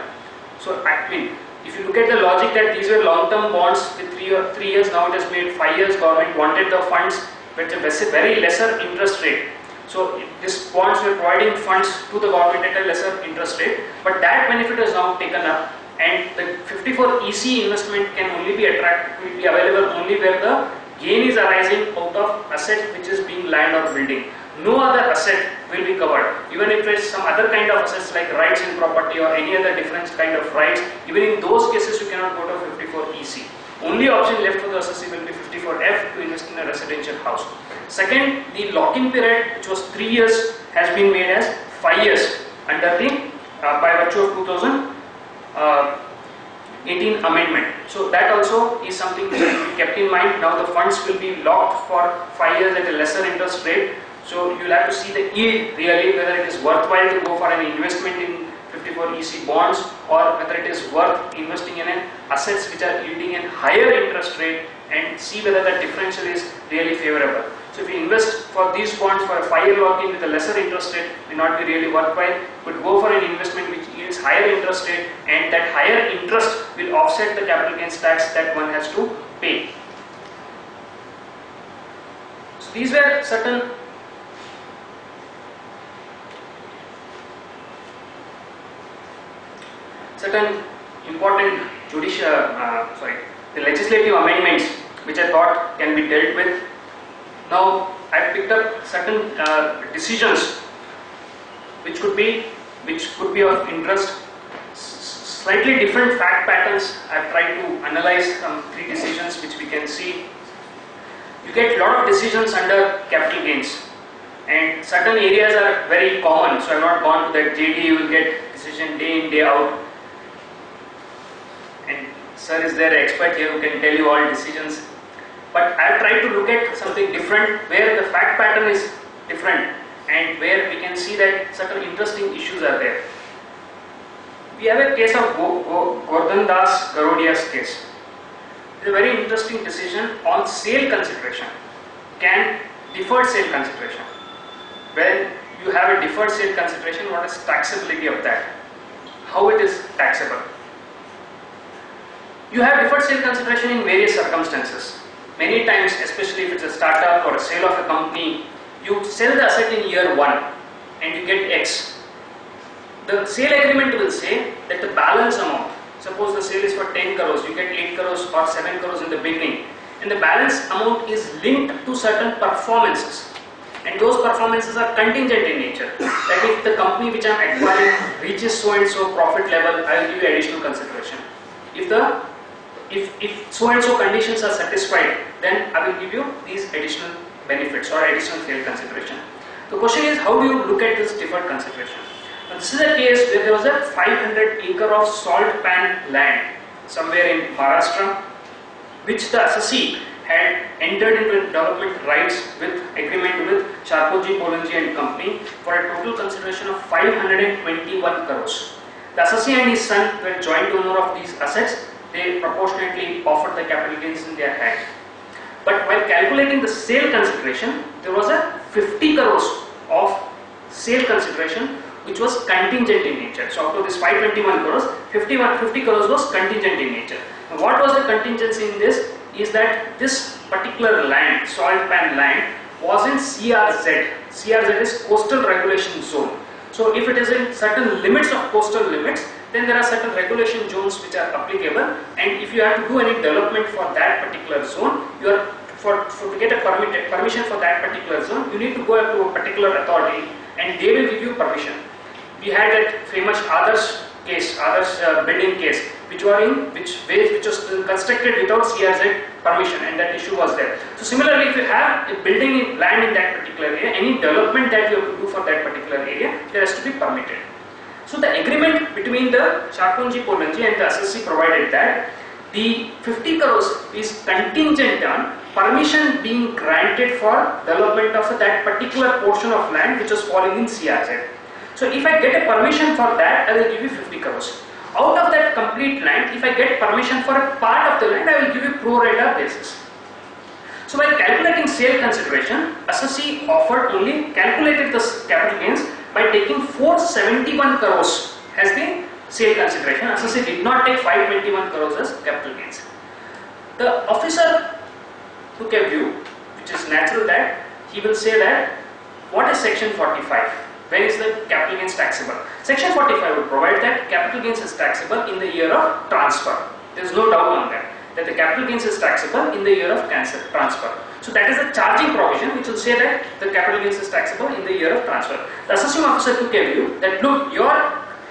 So actually, if you look at the logic that these were long-term bonds with 3 years, now it has made 5 years. Government wanted the funds with a very lesser interest rate. So these bonds were providing funds to the government at a lesser interest rate. But that benefit is now taken up, and the 54EC investment can only be available only where the gain is arising out of asset which is being land or building. No other asset will be covered. Even if there is some other kind of assets like rights in property or any other different kind of rights, even in those cases you cannot go to 54EC. Only option left for the assessee will be 54F to invest in a residential house. Second, the lock-in period, which was 3 years, has been made as 5 years under the by virtue of 2018 amendment. So that also is something that we kept in mind. Now the funds will be locked for 5 years at a lesser interest rate. So you will have to see the yield really, whether it is worthwhile to go for an investment in 54EC bonds or whether it is worth investing in assets which are yielding a higher interest rate, and see whether that differential is really favorable. So if you invest for these bonds for a 5-year lock-in with a lesser interest rate, may not be really worthwhile, but go for an investment which yields higher interest rate, and that higher interest will offset the capital gains tax that one has to pay. So these were certain important the legislative amendments which I thought can be dealt with. Now I picked up certain decisions which could be of interest. Slightly different fact patterns. I have tried to analyze some 3 decisions which we can see. You get a lot of decisions under capital gains, and certain areas are very common. So I have not gone to that JD. You will get decision day in, day out. And sir is there, expert here who can tell you all decisions. But I have tried to look at something different where the fact pattern is different and where we can see that certain interesting issues are there. We have a case of Gordon Das Garodia's case. It's a very interesting decision on sale consideration. Can deferred sale consideration. When you have a deferred sale consideration, what is taxability of that? How it is taxable? You have deferred sale consideration in various circumstances. Many times, especially if it's a startup or a sale of a company, you sell the asset in year 1 and you get X. The sale agreement will say that the balance amount Suppose the sale is for 10 crores, you get 8 crores or 7 crores in the beginning, and the balance amount is linked to certain performances, and those performances are contingent in nature. Like if the company which I am acquiring reaches so and so profit level, I will give you additional consideration. If so and so conditions are satisfied, then I will give you these additional benefits or additional sale consideration. The question is, how do you look at this deferred consideration? Now, this is a case where there was a 500 acre of salt pan land somewhere in Maharashtra, which the assessee had entered into development rights with agreement with Sharpoji, Polanji and Company for a total consideration of 521 crores. The assessee and his son were joint owner of these assets. They proportionately offered the capital gains in their hand. But while calculating the sale consideration, there was a 50 crores of sale consideration which was contingent in nature. So out of this 521 crores, 50 crores was contingent in nature. Now, what was the contingency in this? Is that this particular land, salt pan land, was in CRZ. CRZ is Coastal Regulation Zone. So if it is in certain limits of coastal limits, then there are certain regulation zones which are applicable, and if you have to do any development for that particular zone, you are to get a permission for that particular zone, you need to go up to a particular authority and they will give you permission. We had that famous Adarsh case, Adarsh building case, which was constructed without CRZ permission, and that issue was there. So similarly, if you have a building in land in that particular area, any development that you have to do for that particular area, there has to be permitted. So the agreement between the Sharpoji Polanji and the assessee provided that the 50 crores is contingent on permission being granted for development of that particular portion of land which was falling in CRZ. So if I get a permission for that, I will give you 50 crores. Out of that complete land, if I get permission for a part of the land, I will give you pro rata basis. So while calculating sale consideration, assessee calculated the capital gains by taking 471 crores as the sale consideration. Assessee did not take 521 crores as capital gains. The officer took a view, which is natural, that he will say that what is section 45? When is the capital gains taxable? Section 45 will provide that capital gains is taxable in the year of transfer. There is no doubt on that the capital gains is taxable in the year of transfer. So that is a charging provision which will say that the capital gains is taxable in the year of transfer. The assessing officer took a view that, look, your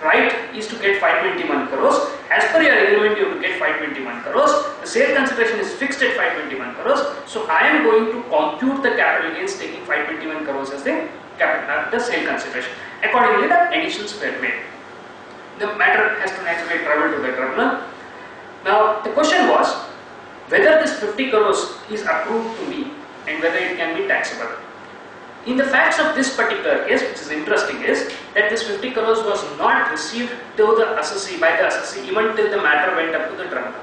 right is to get 521 crores. As per your agreement, you have to get 521 crores. The sale consideration is fixed at 521 crores. So I am going to compute the capital gains taking 521 crores as the sale consideration. Accordingly, the additions were made. The matter has to naturally travel to the tribunal. Now, the question was whether this 50 crores is approved to me and whether it can be taxable. In the facts of this particular case, which is interesting, is that this 50 crores was not received by the assessee even till the matter went up to the tribunal.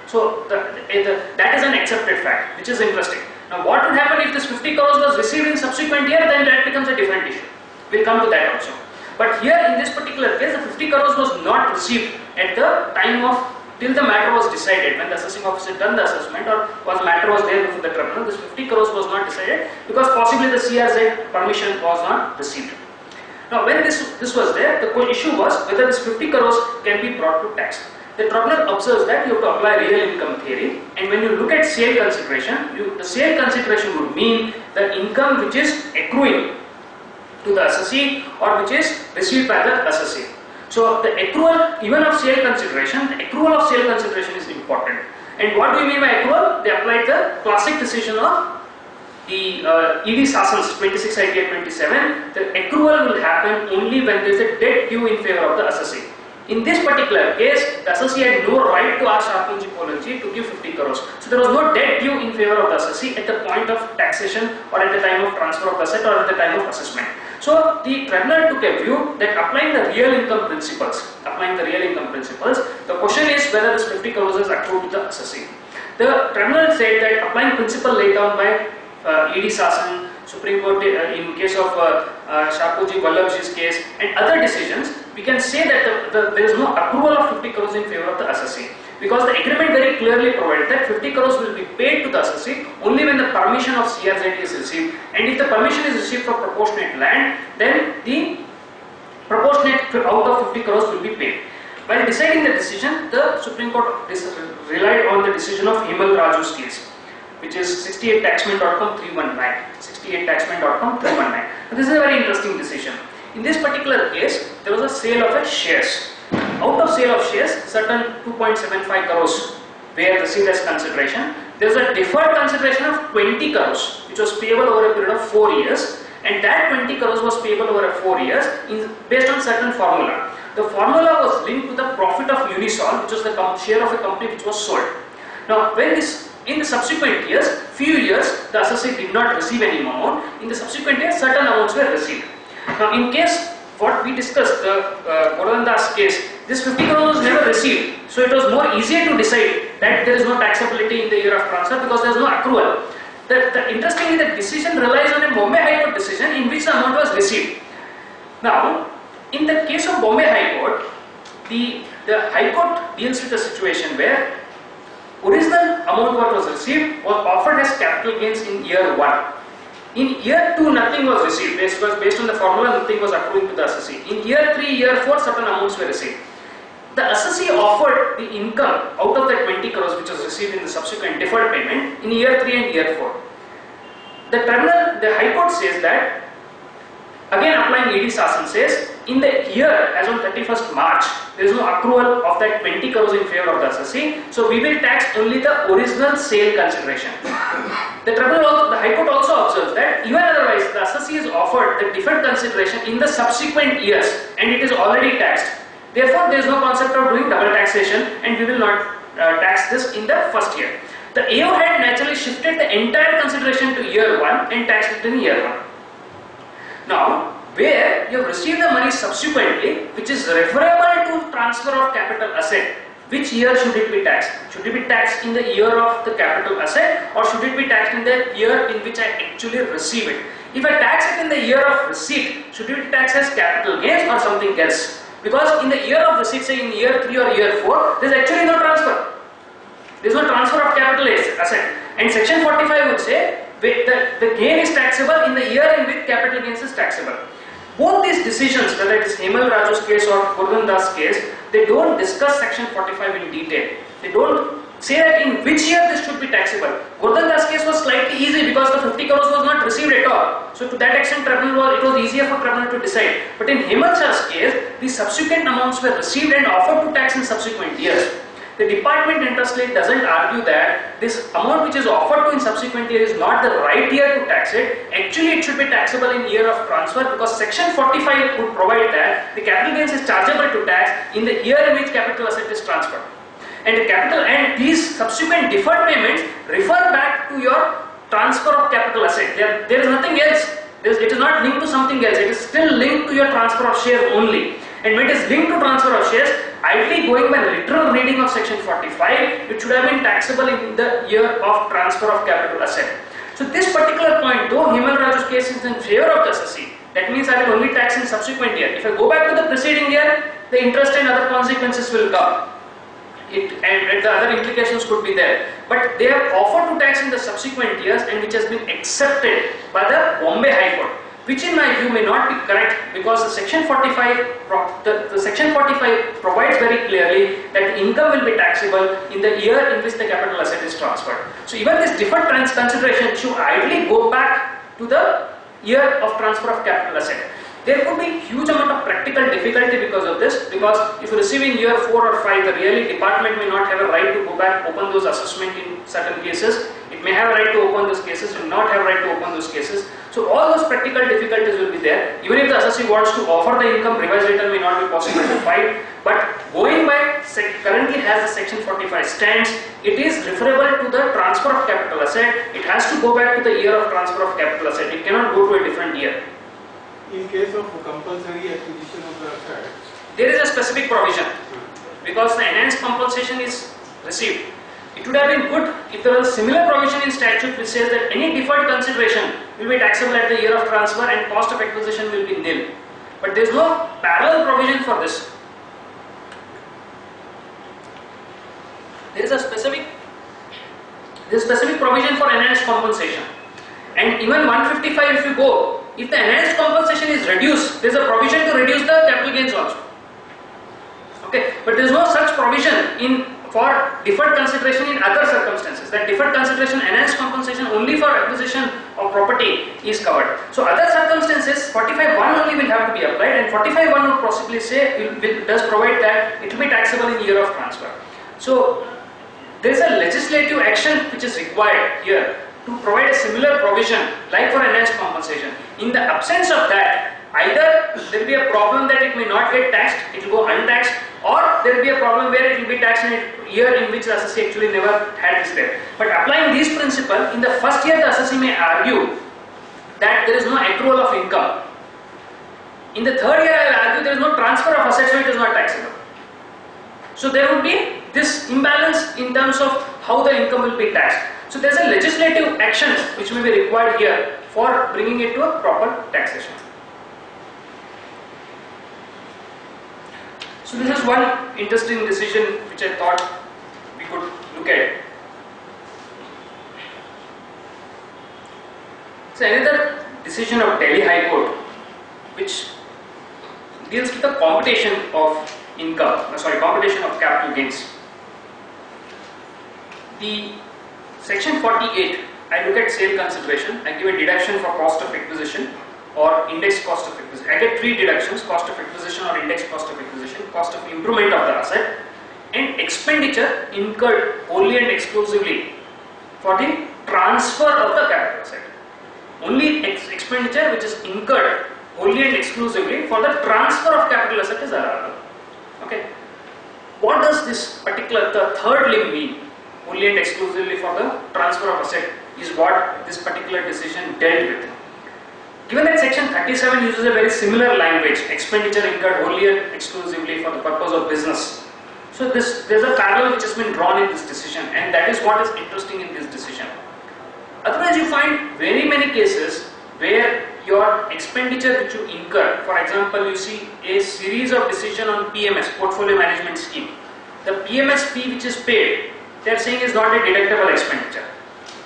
So that is an accepted fact, which is interesting. Now, what would happen if this 50 crores was received in subsequent year? Then that becomes a different issue. We'll come to that also. But here in this particular case, the 50 crores was not received at the time of till the matter was decided, when the assessing officer done the assessment or matter was there before the tribunal. This 50 crores was not decided because possibly the CRZ permission was not received. Now, when this was there, the issue was whether this 50 crores can be brought to tax. The tribunal observes that you have to apply real income theory, and when you look at sale consideration, the sale consideration would mean the income which is accruing to the assessee or which is received by the assessee. So the accrual even of sale consideration, the accrual of sale consideration is important. And what do you mean by accrual? They applied the classic decision of the ED Sasans 26/28/27. The accrual will happen only when there is a debt due in favor of the assessee. In this particular case, the assessee had no right to ask Sharpoji Polanji to give 50 crores. So there was no debt due in favor of the assessee at the point of taxation or at the time of transfer of asset or at the time of assessment. So the tribunal took a view that applying the real income principles, the question is whether this 50 crores is accrued to the assessee. The tribunal said that applying principle laid down by ED Sasan, Supreme Court in case of Sharpoji Vallabhji's case and other decisions, we can say that there is no accrual of 50 crores in favor of the assessee, because the agreement very clearly provided that 50 crores will be paid to the assessee only when the permission of CRZ is received, and if the permission is received for proportionate land, then the proportionate out of 50 crores will be paid. While deciding the decision, the Supreme Court relied on the decision of Hemal Raju's case, which is 68taxman.com 319. 68taxman.com 319. This is a very interesting decision. In this particular case, there was a sale of a shares. Out of sale of shares, certain 2.75 crores were received as consideration. There was a deferred consideration of 20 crores, which was payable over a period of 4 years, and that 20 crores was payable over 4 years based on certain formula. The formula was linked to the profit of Unisol, which was the share of a company which was sold. Now, when this in the subsequent years, few years, the assessee did not receive any amount. In the subsequent years, certain amounts were received. Now, in case what we discussed, the Gorandas case, this 50 crores was never received. So it was more easier to decide that there is no taxability in the year of transfer because there is no accrual. Interestingly, the decision relies on a Bombay High Court decision in which the amount was received. Now, in the case of Bombay High Court, the High Court deals with a situation where original amount what was received was offered as capital gains in year 1. In year 2, nothing was received. Based on the formula, nothing was accruing to the assessee. In year 3, year 4, certain amounts were received. The assessee offered the income out of that 20 crores which was received in the subsequent deferred payment in year 3 and year 4. The High Court says that, again applying ED Sasan says, in the year as on 31st March, there is no accrual of that 20 crores in favor of the assessee, so we will tax only the original sale consideration. The High Court also observes that even otherwise the assessee is offered the deferred consideration in the subsequent years and it is already taxed. Therefore, there is no concept of doing double taxation and we will not tax this in the first year. The AO had naturally shifted the entire consideration to year 1 and taxed it in year 1. Now, where you have received the money subsequently, which is referable to transfer of capital asset, which year should it be taxed? Should it be taxed in the year of the capital asset or should it be taxed in the year in which I actually receive it? If I tax it in the year of receipt, should it be taxed as capital gains or something else? Because in the year of receipt, say in year 3 or year 4, there is actually no transfer. There is no transfer of capital asset. And section 45 would say the gain is taxable in the year in which capital gains is taxable. Both these decisions, whether it is Hemal Raju's case or Gorandas case, they don't discuss section 45 in detail. They don't say that in which year this should be taxable. Gorandas case was slightly easy because the 50 crores was not received at all. So to that extent, it was easier for tribunal to decide. But in Hemal Shah's case, the subsequent amounts were received and offered to tax in subsequent years. The department interestingly doesn't argue that this amount which is offered to in subsequent year is not the right year to tax it. Actually, it should be taxable in year of transfer because section 45 would provide that the capital gains is chargeable to tax in the year in which capital asset is transferred. And these subsequent deferred payments refer back to your transfer of capital asset. There is nothing else. It is not linked to something else. It is still linked to your transfer of share only. And when it is linked to transfer of shares, ideally going by literal reading of section 45, it should have been taxable in the year of transfer of capital asset. So this particular point, though Hemal Raju's case is in favor of the assessee, that means I will only tax in subsequent year. If I go back to the preceding year, the interest and other consequences will come. And the other implications could be there. But they have offered to tax in the subsequent years and which has been accepted by the Bombay High Court, which in my view may not be correct because the section 45 provides very clearly that income will be taxable in the year in which the capital asset is transferred. So even this deferred consideration should ideally go back to the year of transfer of capital asset. There could be huge amount of practical difficulty because of this, because if you receive in year 4 or 5, the really department may not have a right to go back, open those assessment in certain cases. It may have a right to open those cases, it will not have a right to open those cases. So all those practical difficulties will be there. Even if the assessee wants to offer the income, revised return may not be possible to find. But going by currently has the section 45 stands, it is referable to the transfer of capital asset. It has to go back to the year of transfer of capital asset. It cannot go to a different year. In case of compulsory acquisition of the asset, there is a specific provision because the enhanced compensation is received. It would have been good if there was a similar provision in statute which says that any deferred consideration will be taxable at the year of transfer and cost of acquisition will be nil. But there is no parallel provision for this. There is a specific provision for enhanced compensation. And even 155 if you go, if the enhanced compensation is reduced, there is a provision to reduce the capital gains also. Okay. but there is no such provision for deferred consideration in other circumstances. That deferred consideration enhanced compensation only for acquisition of property is covered. So other circumstances 45(1) only will have to be applied, and 45(1) would possibly say does provide that it will be taxable in year of transfer. So there is a legislative action which is required here to provide a similar provision like for enhanced compensation. In the absence of that, either there will be a problem that it may not get taxed, it will go untaxed, or there will be a problem where it will be taxed in a year in which the assessee actually never had this debt. But applying this principle, in the first year the assessee may argue that there is no accrual of income. In the third year I will argue there is no transfer of assets, so it is not taxable. So there would be this imbalance in terms of how the income will be taxed. So there is a legislative action which may be required here for bringing it to a proper taxation. So this is one interesting decision which I thought we could look at. So another decision of Delhi High Court which deals with the computation of computation of capital gains. The section 48, I look at sale consideration, I give a deduction for cost of acquisition or index cost of acquisition. I get three deductions: cost of acquisition or index cost of acquisition, cost of improvement of the asset, and expenditure incurred wholly and exclusively for the transfer of the capital asset. Only expenditure which is incurred wholly and exclusively for the transfer of capital asset is allowable. Okay. What does this particular, the third limb mean? Wholly and exclusively for the transfer of asset is what this particular decision dealt with. Given that section 37 uses a very similar language, expenditure incurred wholly and exclusively for the purpose of business. So there's a parallel which has been drawn in this decision, and that is what is interesting in this decision. Otherwise you find very many cases where your expenditure which you incur, for example, you see a series of decision on PMS, portfolio management scheme. The PMS fee which is paid, they are saying is not a deductible expenditure.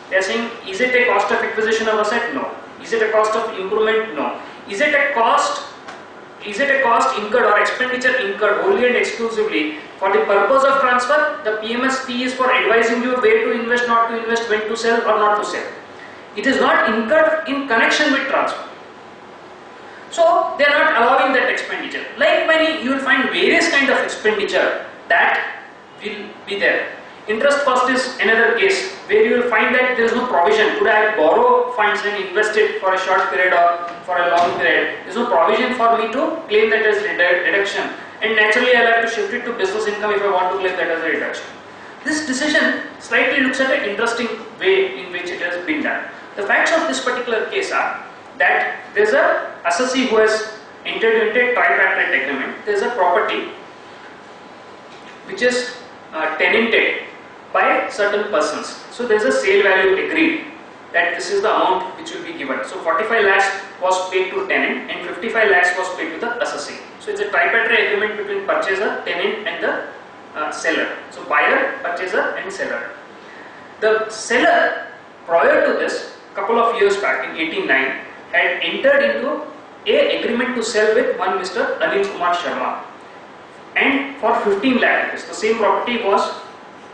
They are saying, is it a cost of acquisition of asset? No. Is it a cost of improvement? No. Is it a cost incurred or expenditure incurred wholly and exclusively for the purpose of transfer? The PMS fee is for advising you where to invest, not to invest, when to sell or not to sell. It is not incurred in connection with transfer. So they are not allowing that expenditure. Like many, you will find various kind of expenditure that will be there. Interest cost is another case where you will find that there is no provision. Could I borrow funds and invest it for a short period or for a long period? There is no provision for me to claim that as reduction, and naturally I will have to shift it to business income if I want to claim that as a reduction. This decision slightly looks at an interesting way in which it has been done. The facts of this particular case are that there is a assessee who has entered into a tripartite agreement. There is a property which is tenanted by certain persons. So there is a sale value agreed that this is the amount which will be given. So 45 lakhs was paid to tenant and 55 lakhs was paid to the assessee. So it's a tripartite agreement between purchaser, tenant and the seller. So buyer, purchaser and seller. The seller, prior to this, couple of years back in 1889, had entered into a agreement to sell with one Mr. Anil Kumar Sharma, and for 15 lakh rupees. The same property was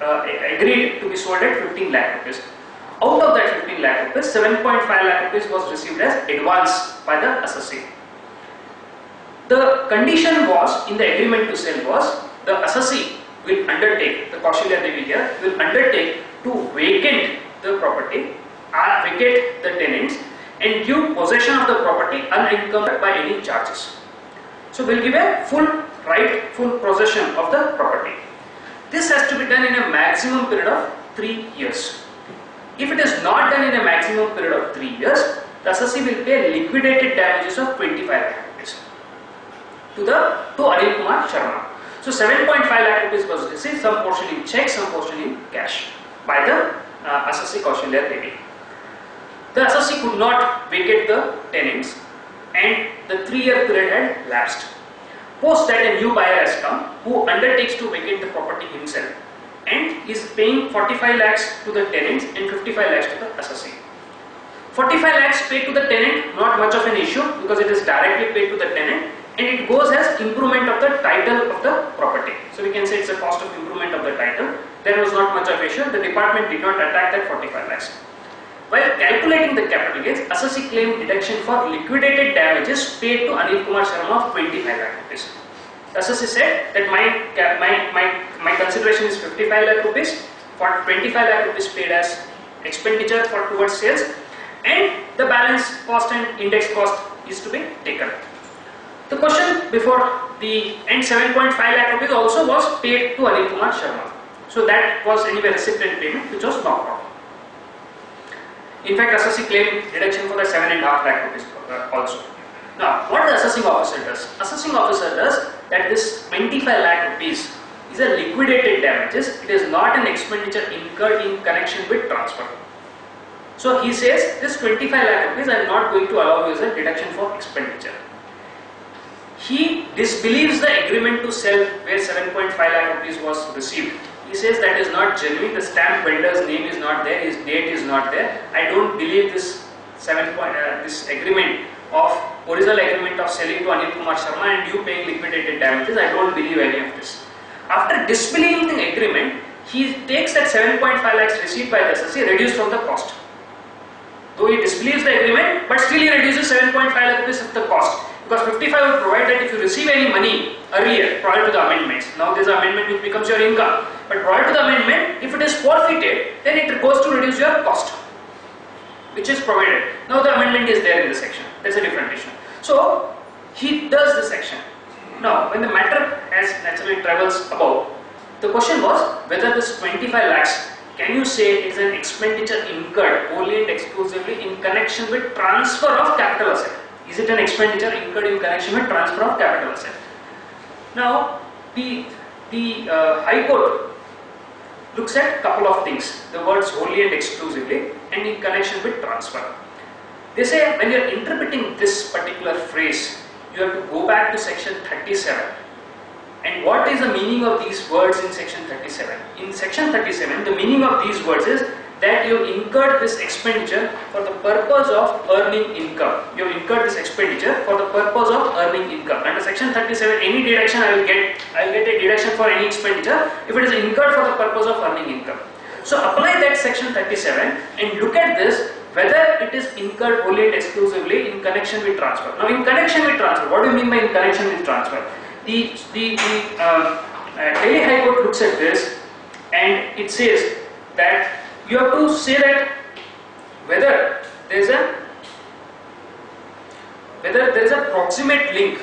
agreed to be sold at 15 lakh rupees. Out of that 15 lakh rupees, 7.5 lakh rupees was received as advance by the assessee. The condition was in the agreement to sell was the assessee will undertake, the Kaushalya Devi here will undertake to vacate the property, vacate the tenants and give possession of the property unencumbered by any charges. So we will give a full possession of the property. This has to be done in a maximum period of 3 years. If it is not done in a maximum period of 3 years, the assessee will pay liquidated damages of 25 lakh rupees to Anil Kumar Sharma. So 7.5 lakh rupees was received, some portion in check, some portion in cash by the assessee Kaushalya Devi. The assessee could not vacate the tenants and the 3-year period had lapsed. Post that, a new buyer has come who undertakes to vacate the property himself and is paying 45 lakhs to the tenants and 55 lakhs to the assessee. 45 lakhs paid to the tenant, not much of an issue because it is directly paid to the tenant, and it goes as improvement of the title of the property. So we can say it's a cost of improvement of the title. There was not much of issue. The department did not attack that 45 lakhs. While calculating the capital gains, assessee claimed deduction for liquidated damages paid to Anil Kumar Sharma of 25 lakh rupees. The assessee said that my consideration is 55 lakh rupees, for 25 lakh rupees paid as expenditure for towards sales, and the balance cost and index cost is to be taken. The question before the end 7.5 lakh rupees also was paid to Anil Kumar Sharma. So that was anyway recipient payment which was knocked off. In fact, assessee claimed deduction for the 7.5 lakh rupees also. Now, what the assessing officer does? Assessing officer does that this 25 lakh rupees is a liquidated damages. It is not an expenditure incurred in connection with transfer. So he says this 25 lakh rupees I am not going to allow you as a deduction for expenditure. He disbelieves the agreement to sell where 7.5 lakh rupees was received. He says that is not genuine. The stamp vendor's name is not there. His date is not there. I don't believe this this agreement of original agreement of selling to Anil Kumar Sharma and you paying liquidated damages. I don't believe any of this. After disbelieving the agreement, he takes that 7.5 lakhs received by the assessee reduced from the cost. Though he disbelieves the agreement, but still he reduces 7.5 lakh rupees of the cost. Because 55 would provide that if you receive any money earlier prior to the amendments, now there is an amendment which becomes your income. But prior to the amendment, if it is forfeited, then it goes to reduce your cost, which is provided. Now the amendment is there in the section. That's a different issue. So he does this action. Now, when the matter as naturally travels above, the question was whether this 25 lakhs, can you say is an expenditure incurred only and exclusively in connection with transfer of capital asset? Is it an expenditure incurred in connection with transfer of capital asset? Now, the High Court looks at a couple of things, the words wholly and exclusively and in connection with transfer. They say when you are interpreting this particular phrase, you have to go back to section 37. And what is the meaning of these words in section 37? In section 37, the meaning of these words is that you have incurred this expenditure for the purpose of earning income. You have incurred this expenditure for the purpose of earning income. Under section 37, any deduction I'll get a deduction for any expenditure if it is incurred for the purpose of earning income. So apply that section 37 and look at this whether it is incurred wholly and exclusively in connection with transfer. Now, in connection with transfer, what do you mean by in connection with transfer? The Delhi High Court looks at this and it says that you have to say that whether there is a proximate link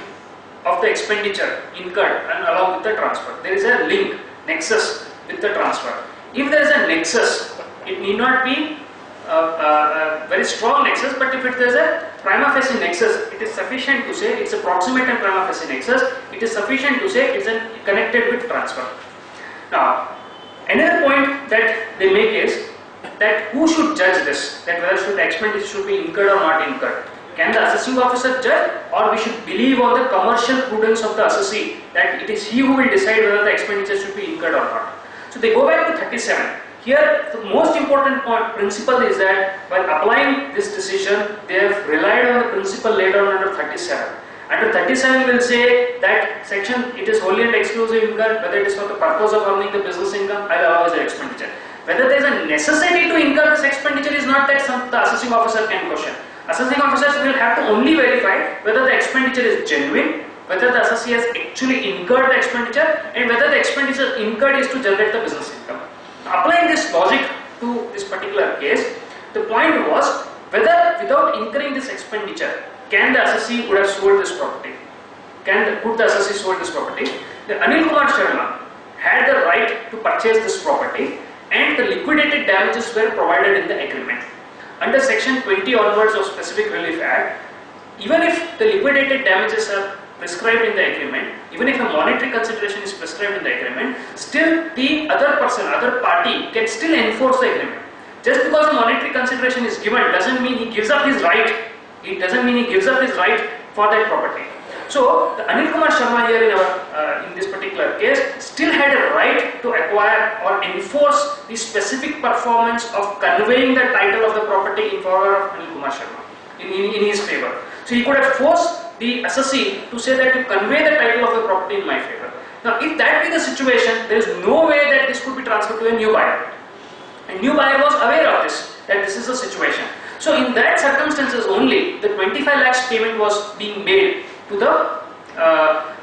of the expenditure incurred and along with the transfer. There is a link, nexus with the transfer. If there is a nexus, it need not be a very strong nexus, but if there is a prima facie nexus, it is sufficient to say it's a proximate and prima facie nexus. It is sufficient to say it's connected with transfer. Now, another point that they make is that who should judge this, that whether the expenditure should be incurred or not incurred. Can the assessing officer judge, or we should believe on the commercial prudence of the assessee that it is he who will decide whether the expenditure should be incurred or not. So they go back to 37. Here the most important principle is that while applying this decision, they have relied on the principle laid down under 37. Under 37 will say that section it is wholly and exclusive income, whether it is for the purpose of earning the business income, I will allow as an expenditure. Whether there is a necessity to incur this expenditure is not that the assessing officer can question. Assessing officers will have to only verify whether the expenditure is genuine, whether the assessee has actually incurred the expenditure, and whether the expenditure incurred is to generate the business income. Applying this logic to this particular case, the point was whether without incurring this expenditure, can the assessee would have sold this property? Could the assessee sold this property? The Anil Kumar Sharma had the right to purchase this property, and the liquidated damages were provided in the agreement. Under section 20 onwards of Specific Relief Act, even if the liquidated damages are prescribed in the agreement, even if a monetary consideration is prescribed in the agreement, still the other person, other party can still enforce the agreement. Just because a monetary consideration is given doesn't mean he gives up his right. It doesn't mean he gives up his right for that property. So the Anil Kumar Sharma here in this particular case still had a right to acquire or enforce the specific performance of conveying the title of the property in favor of Anil Kumar Sharma in his favor. So he could have forced the assessee to say that you convey the title of the property in my favor. Now, if that be the situation, there is no way that this could be transferred to a new buyer. A new buyer was aware of this, that this is the situation. So, in that circumstances only, the 25 lakhs payment was being made to Anil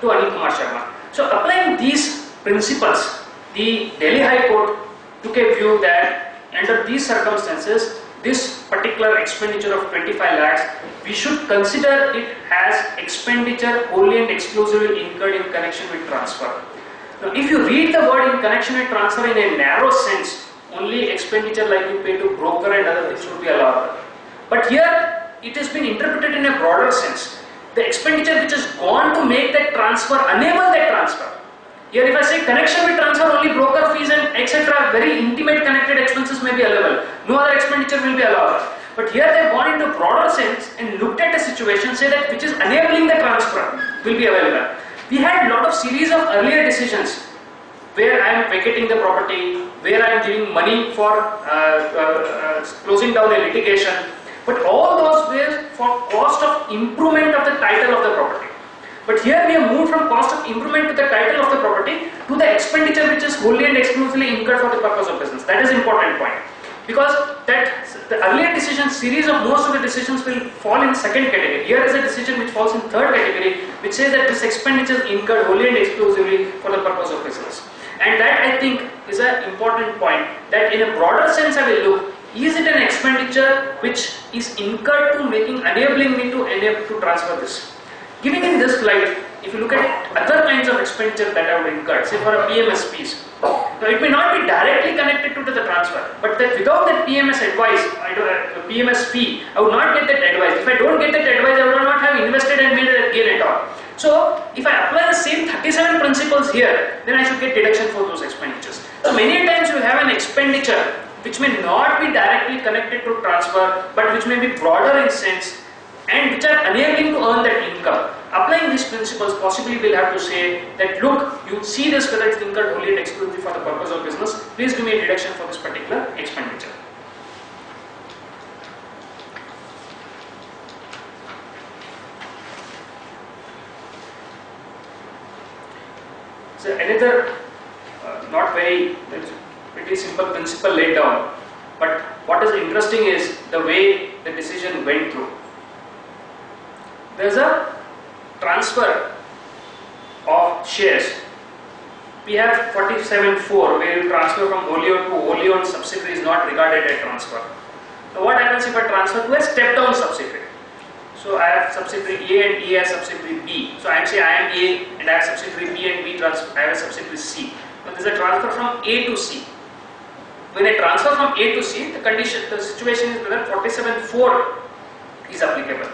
Kumar Sharma. So, applying these principles, the Delhi High Court took a view that under these circumstances, this particular expenditure of 25 lakhs, we should consider it as expenditure wholly and exclusively incurred in connection with transfer. Now, if you read the word in connection with transfer in a narrow sense, only expenditure like you pay to broker and other things should be allowed. But here, it has been interpreted in a broader sense. The expenditure which has gone to make that transfer, enable that transfer. Here if I say connection with transfer, only broker fees and etc. very intimate connected expenses may be allowable. No other expenditure will be allowed. But here they have gone into broader sense and looked at a situation, say that which is enabling the transfer will be available. We had a lot of series of earlier decisions where I am vacating the property, where I am giving money for closing down the litigation. But all those were for cost of improvement of the title of the property. But here we have moved from cost of improvement to the title of the property to the expenditure which is wholly and exclusively incurred for the purpose of business. That is important point. Because that the earlier decision series of most of the decisions will fall in second category. Here is a decision which falls in third category, which says that this expenditure is incurred wholly and exclusively for the purpose of business. And that I think is an important point, that in a broader sense I will look, is it an expenditure which is incurred to enabling me to transfer this? Giving in this light, if you look at other kinds of expenditure that I would incur, say for a PMS fees, now it may not be directly connected to the transfer, but that without that PMS advice, PMS fee, I would not get that advice. If I don't get that advice, I would not have invested and made a gain at all. So, if I apply the same 37 principles here, then I should get deduction for those expenditures. So, many times you have an expenditure which may not be directly connected to transfer, but which may be broader in sense, and which are enabling to earn that income. Applying these principles, possibly we'll have to say that look, you see this whether it's incurred wholly and exclusively for the purpose of business, please give me a deduction for this particular expenditure. So another not very pretty simple principle laid down, but what is interesting is the way the decision went through. There is a transfer of shares. We have 47(4) where you transfer from wholly owned to wholly owned subsidiary is not regarded as transfer. Now what happens if I transfer to a step down subsidiary? So I have subsidiary A and E has subsidiary B. So I am saying I am A and I have subsidiary B and B I have a subsidiary C. Now there is a transfer from A to C. When I transfer from A to C, the situation is whether 47(4) is applicable.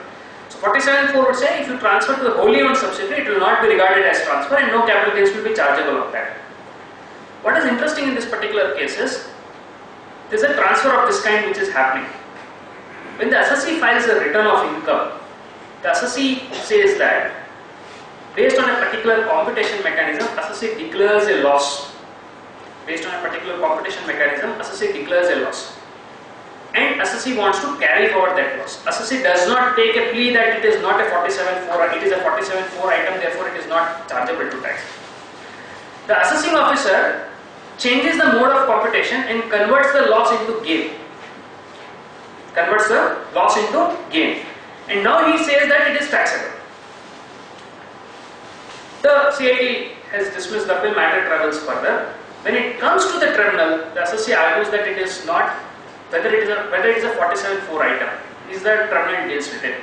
So 47(4) would say if you transfer to a wholly owned subsidiary, it will not be regarded as transfer and no capital gains will be chargeable of that. What is interesting in this particular case is, there is a transfer of this kind which is happening. When the assessee files a return of income, the assessee says that based on a particular computation mechanism, assessee declares a loss. Based on a particular computation mechanism, assessee declares a loss. And assessee wants to carry forward that loss. Assessee does not take a plea that it is not a 47(4), it is a 47(4) item, therefore it is not chargeable to tax. The assessing officer changes the mode of computation and converts the loss into gain. Converts the loss into gain. And now he says that it is taxable. The CIT has dismissed the bill, matter travels further. When it comes to the tribunal, the assessee argues that it is not, whether it is a 47(4) item, is the tribunal deals with it.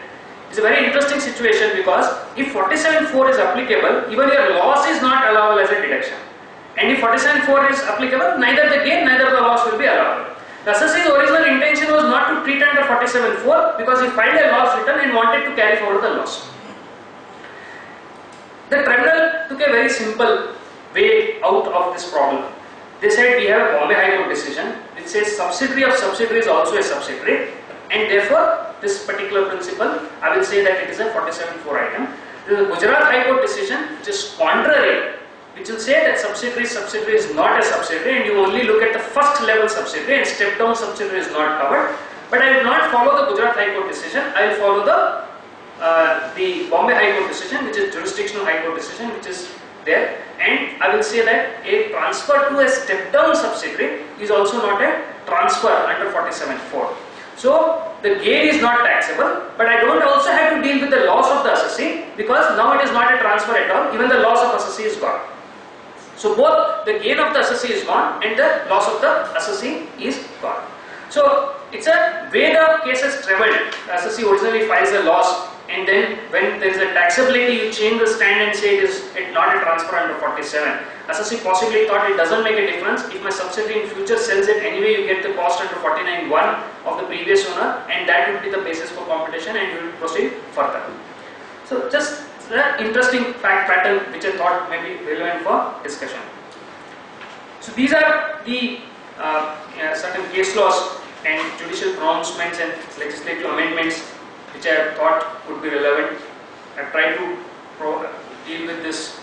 It's a very interesting situation because if 47(4) is applicable, even your loss is not allowable as a deduction. And if 47(4) is applicable, neither the gain, neither the loss will be allowable. The assessee's original intention was not to treat under 47(4) because he filed a loss return and wanted to carry forward the loss. The tribunal took a very simple way out of this problem. They said we have a Bombay High Court decision which says subsidiary of subsidiary is also a subsidiary, and therefore this particular principle, I will say that it is a 47(4) item. There is a Gujarat High Court decision which is contrary, which will say that subsidiary is not a subsidiary and you only look at the first level subsidiary and step down subsidiary is not covered. But I will not follow the Gujarat High Court decision, I will follow the the Bombay High Court decision, which is jurisdictional High Court decision, which is there, and I will say that a transfer to a step-down subsidiary is also not a transfer under 47(4). So the gain is not taxable, but I don't also have to deal with the loss of the assessee, because now it is not a transfer at all, even the loss of assessee is gone. So both the gain of the assessee is gone and the loss of the assessee is gone. So it's a way the case has travelled. The assessee originally files a loss, and then when there is a taxability, you change the stand and say it is not a transfer under 47. Assessee possibly thought it doesn't make a difference. If my subsidiary in future sells it anyway, you get the cost under 49(1) of the previous owner, and that would be the basis for computation, and you will proceed further. So just an interesting fact pattern which I thought may be relevant for discussion. So these are the certain case laws and judicial pronouncements and legislative amendments which I thought would be relevant. I tried to deal with this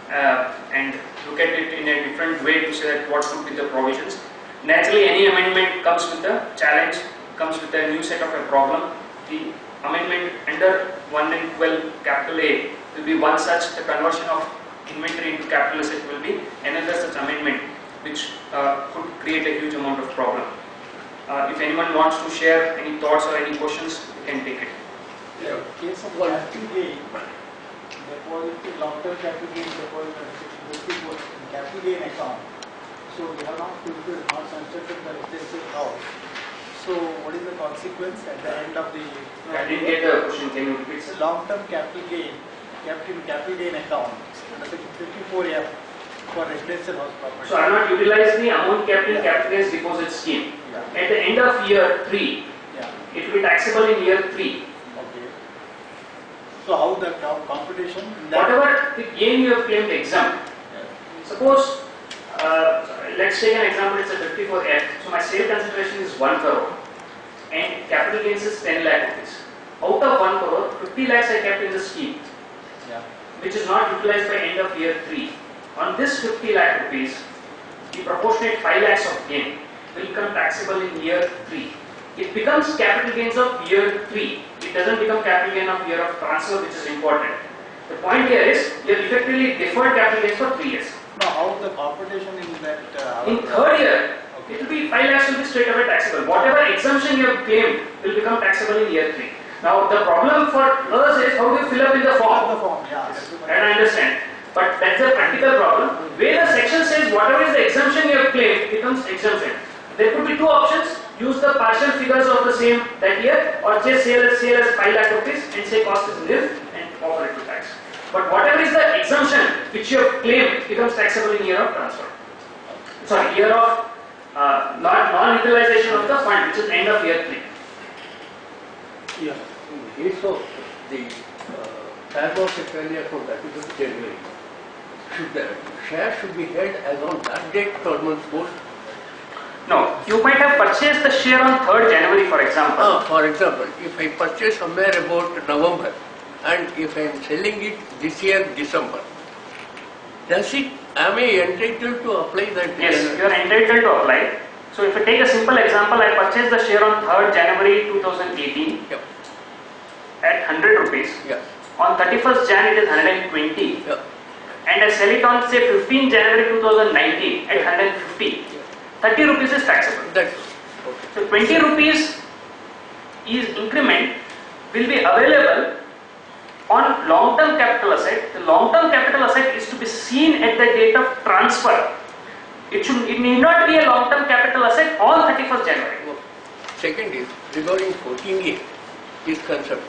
and look at it in a different way to say that what could be the provisions. Naturally, any amendment comes with a challenge, comes with a new set of a problem. The amendment under 112 capital A will be one such. The conversion of inventory into capital asset will be another such amendment, which could create a huge amount of problem. If anyone wants to share any thoughts or any questions, you can take it. In case of capital gain, deposit long-term capital gain deposit capital gain account. So we have not fulfilled, not sunsetted the extensive house. So what is the consequence at the end of the? I didn't get the question. Can you repeat? It's a long-term capital gain account under section 54F for residential house property. So I have not utilized the amount kept in capital gains deposit scheme. Yeah. At the end of year 3, Yeah. it will be taxable in year 3. Okay. So how the computation? Whatever the gain you have claimed exempt. Suppose, let's take an example, it's a 54F. So my sale consideration is 1 crore and capital gains is 10 lakh rupees. Out of 1 crore, 50 lakhs I kept in the scheme, Yeah. which is not utilized by end of year 3. On this 50 lakh rupees, the proportionate 5 lakhs of gain will become taxable in year 3. It becomes capital gains of year 3. It doesn't become capital gain of year of transfer, which is important. The point here is, you have effectively deferred capital gains for 3 years. Now how the computation in that? In third year, it will be 5 lakhs will be straight away taxable. Whatever exemption you have claimed will become taxable in year 3. Now the problem for us is how do you fill up in the form? The form, yeah. And I understand. But that's a practical problem. Where the section says whatever is the exemption you have claimed becomes exemption. There could be two options. Use the partial figures of the same that year, or just sale as 5 lakh rupees and say cost is nil and offer it to tax. But whatever is the exemption which you have claimed becomes taxable in year of transfer. Sorry, year of non-utilization of the fund, which is end of year 3. Yeah, in case of the type of secretary account, that is of January, the share should be held as on that date, 3rd month post. No, you might have purchased the share on 3rd January, for example. For example, if I purchase somewhere about November and if I am selling it this year December, am I entitled to apply that? Yes, you are entitled to apply. So if I take a simple example, I purchased the share on 3rd January 2018 Yep. at 100 rupees. Yeah. On 31st Jan it is 120. Yeah. And I sell it on say 15 January 2019 at 150. 30 rupees is taxable. That's okay. So 20 rupees is increment will be available on long-term capital asset. The long-term capital asset is to be seen at the date of transfer. It need not be a long-term capital asset on 31st January. Second is regarding 14A is concerned.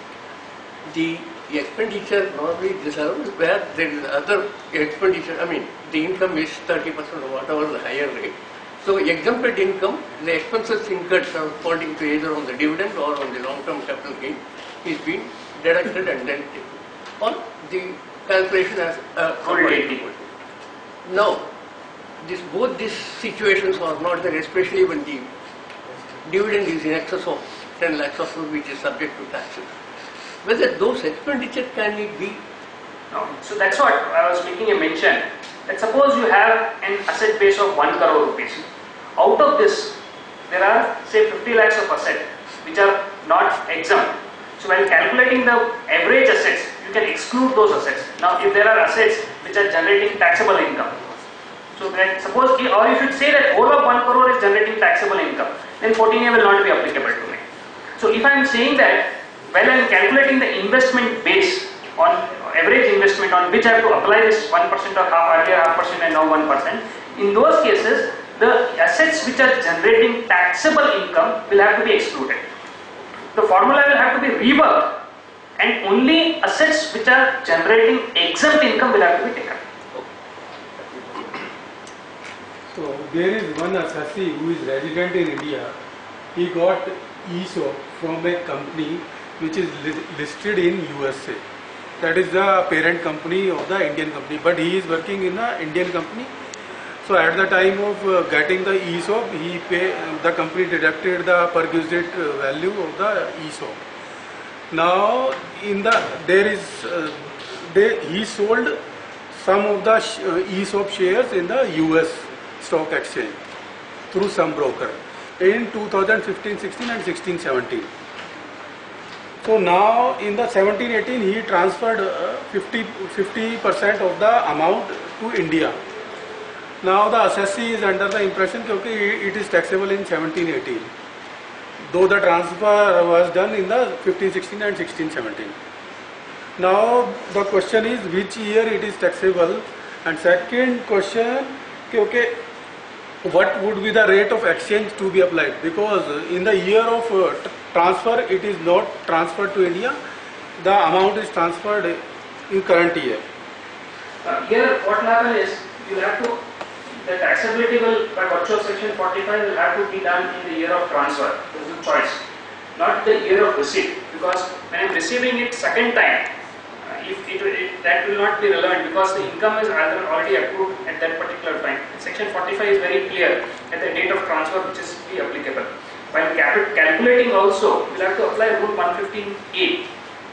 The expenditure normally reserved where there is other expenditure. I mean, the income is 30% or whatever the higher rate. So exempted income, the expenses incurred according to either on the dividend or on the long-term capital gain is being deducted and then taken on the calculation as according to. Now, both these situations are not there, especially when the dividend is in excess of 10 lakhs or so, which is subject to taxes. Whether those expenditure can it be? No. So that's what I was making a mention. That suppose you have an asset base of 1 crore rupees. Out of this, there are say 50 lakhs of asset which are not exempt. So while calculating the average assets, you can exclude those assets. Now if there are assets which are generating taxable income, so that suppose, or you should say that whole of 1 crore is generating taxable income, then 14A will not be applicable to me. So if I am saying that while I am calculating the investment base on average investment on which I have to apply this 1% or earlier 0.5% and now 1%, in those cases the assets which are generating taxable income will have to be excluded. The formula will have to be reworked and only assets which are generating exempt income will have to be taken. So there is one assessee who is resident in India. He got ESOP from a company which is listed in USA. That is the parent company of the Indian company, but he is working in an Indian company. So at the time of getting the ESOP, the company deducted the perquisite value of the ESOP. Now he sold some of the ESOP shares in the US stock exchange through some broker in 2015-16 and 16-17. So now in the 17-18 he transferred 50% of the amount to India. Now the assessee is under the impression that okay, it is taxable in 17-18, though the transfer was done in the 15-16 and 16-17. Now the question is which year it is taxable, and second question, okay, what would be the rate of exchange to be applied, because in the year of transfer it is not transferred to India, the amount is transferred in current year. Here what will happen is you will have to, the taxability will by virtue of section 45 will have to be done in the year of transfer. There is a choice, not the year of receipt, because when I am receiving it second time, that will not be relevant because the income is either already accrued at that particular time. Section 45 is very clear at the date of transfer which is be applicable. While calculating also, you will have to apply rule 115A,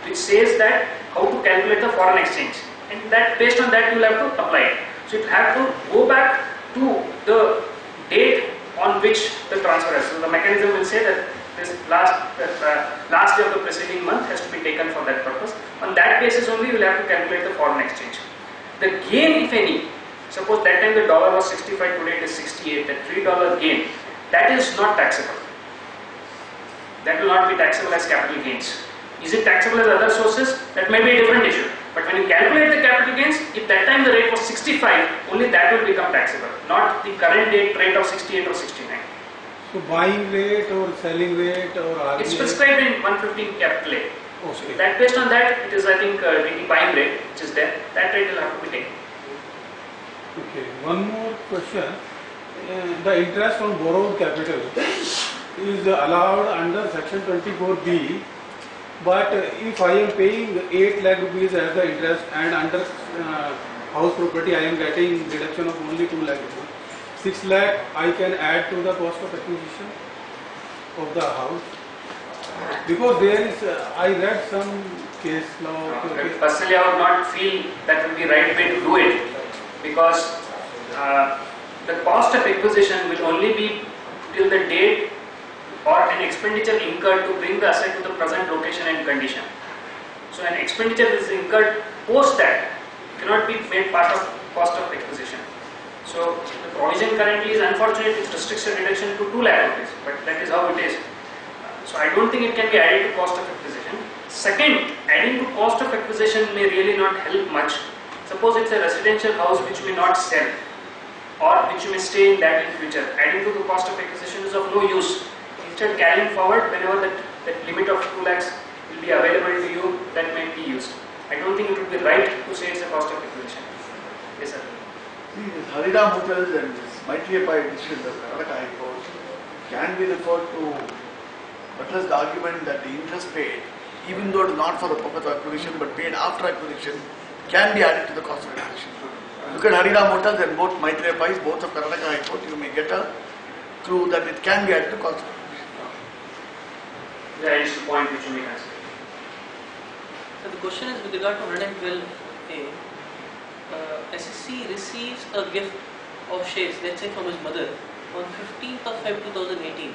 which says that how to calculate the foreign exchange, and that based on that you will have to apply it. So you have to go back to the date on which the transfer is. So the mechanism will say that this last day of the preceding month has to be taken for that purpose. On that basis only you will have to calculate the foreign exchange. The gain, if any, suppose that time the dollar was 65, today it is 68, that $3 gain, that is not taxable. That will not be taxable as capital gains. Is it taxable as other sources? That may be a different issue. But when you calculate the capital gains, if that time the rate was 65, only that will become taxable, not the current rate of 68 or 69. So buying rate or selling rate or RBI? It's prescribed in 115 capital A. Okay. So that based on that, it is I think the buying rate which is there, that rate will have to be taken. Okay, one more question. The interest on borrowed capital is allowed under section 24B, but if I am paying 8 lakh rupees as the interest and under house property I am getting deduction of only 2 lakh rupees, 6 lakh I can add to the cost of acquisition of the house, because there is I read some case law. Personally, I would not feel that would be right way to do it, because the cost of acquisition will only be till the date or an expenditure incurred to bring the asset to the present location and condition. So an expenditure is incurred post that cannot be made part of cost of acquisition. So the provision currently is unfortunate, it restricts the reduction to 2 lakh rupees, but that is how it is. So I don't think it can be added to cost of acquisition. Second, adding to cost of acquisition may really not help much. Suppose it's a residential house which may not sell, or which you may stay in that in future. Adding to the cost of acquisition is of no use. Instead, carrying forward whenever that limit of 2 lakhs will be available to you, that may be used. I don't think it would be right to say it's a cost of acquisition. Yes, sir. See, this Haridam Hotels and this Maitriyapai decision of Karnataka High Court can be referred to buttress the argument that the interest paid, even though it is not for the purpose of acquisition but paid after acquisition, can be added to the cost of acquisition. Look at Haridam Hotels and both Maitriyapais, both of Karnataka High Court, you may get a clue that it can be added to cost of acquisition. That is the point which you may consider. So the question is with regard to 112A. SSC receives a gift of shares, let's say from his mother, on 15th of Feb 2018,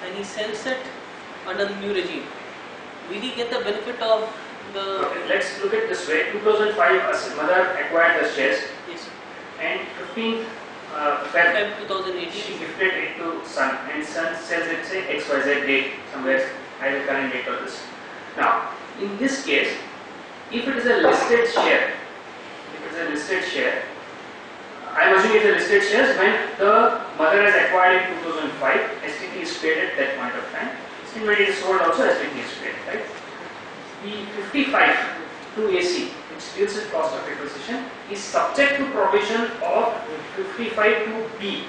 and he sells it under the new regime. will he get the benefit of the... Okay, let's look at this way. 2005, mother acquired the shares, Yes, and 15th Feb, 2018. she gifted it to son, and son sells it, say XYZ date, somewhere, either current date or this. Now, in this case, if it is a listed share, I am assuming it's a listed shares when the mother has acquired in 2005, STT is paid at that point of time. And when it is sold also, STT is paid, right? The 55 to AC, which deals with cost of acquisition, is subject to provision of 55 to B.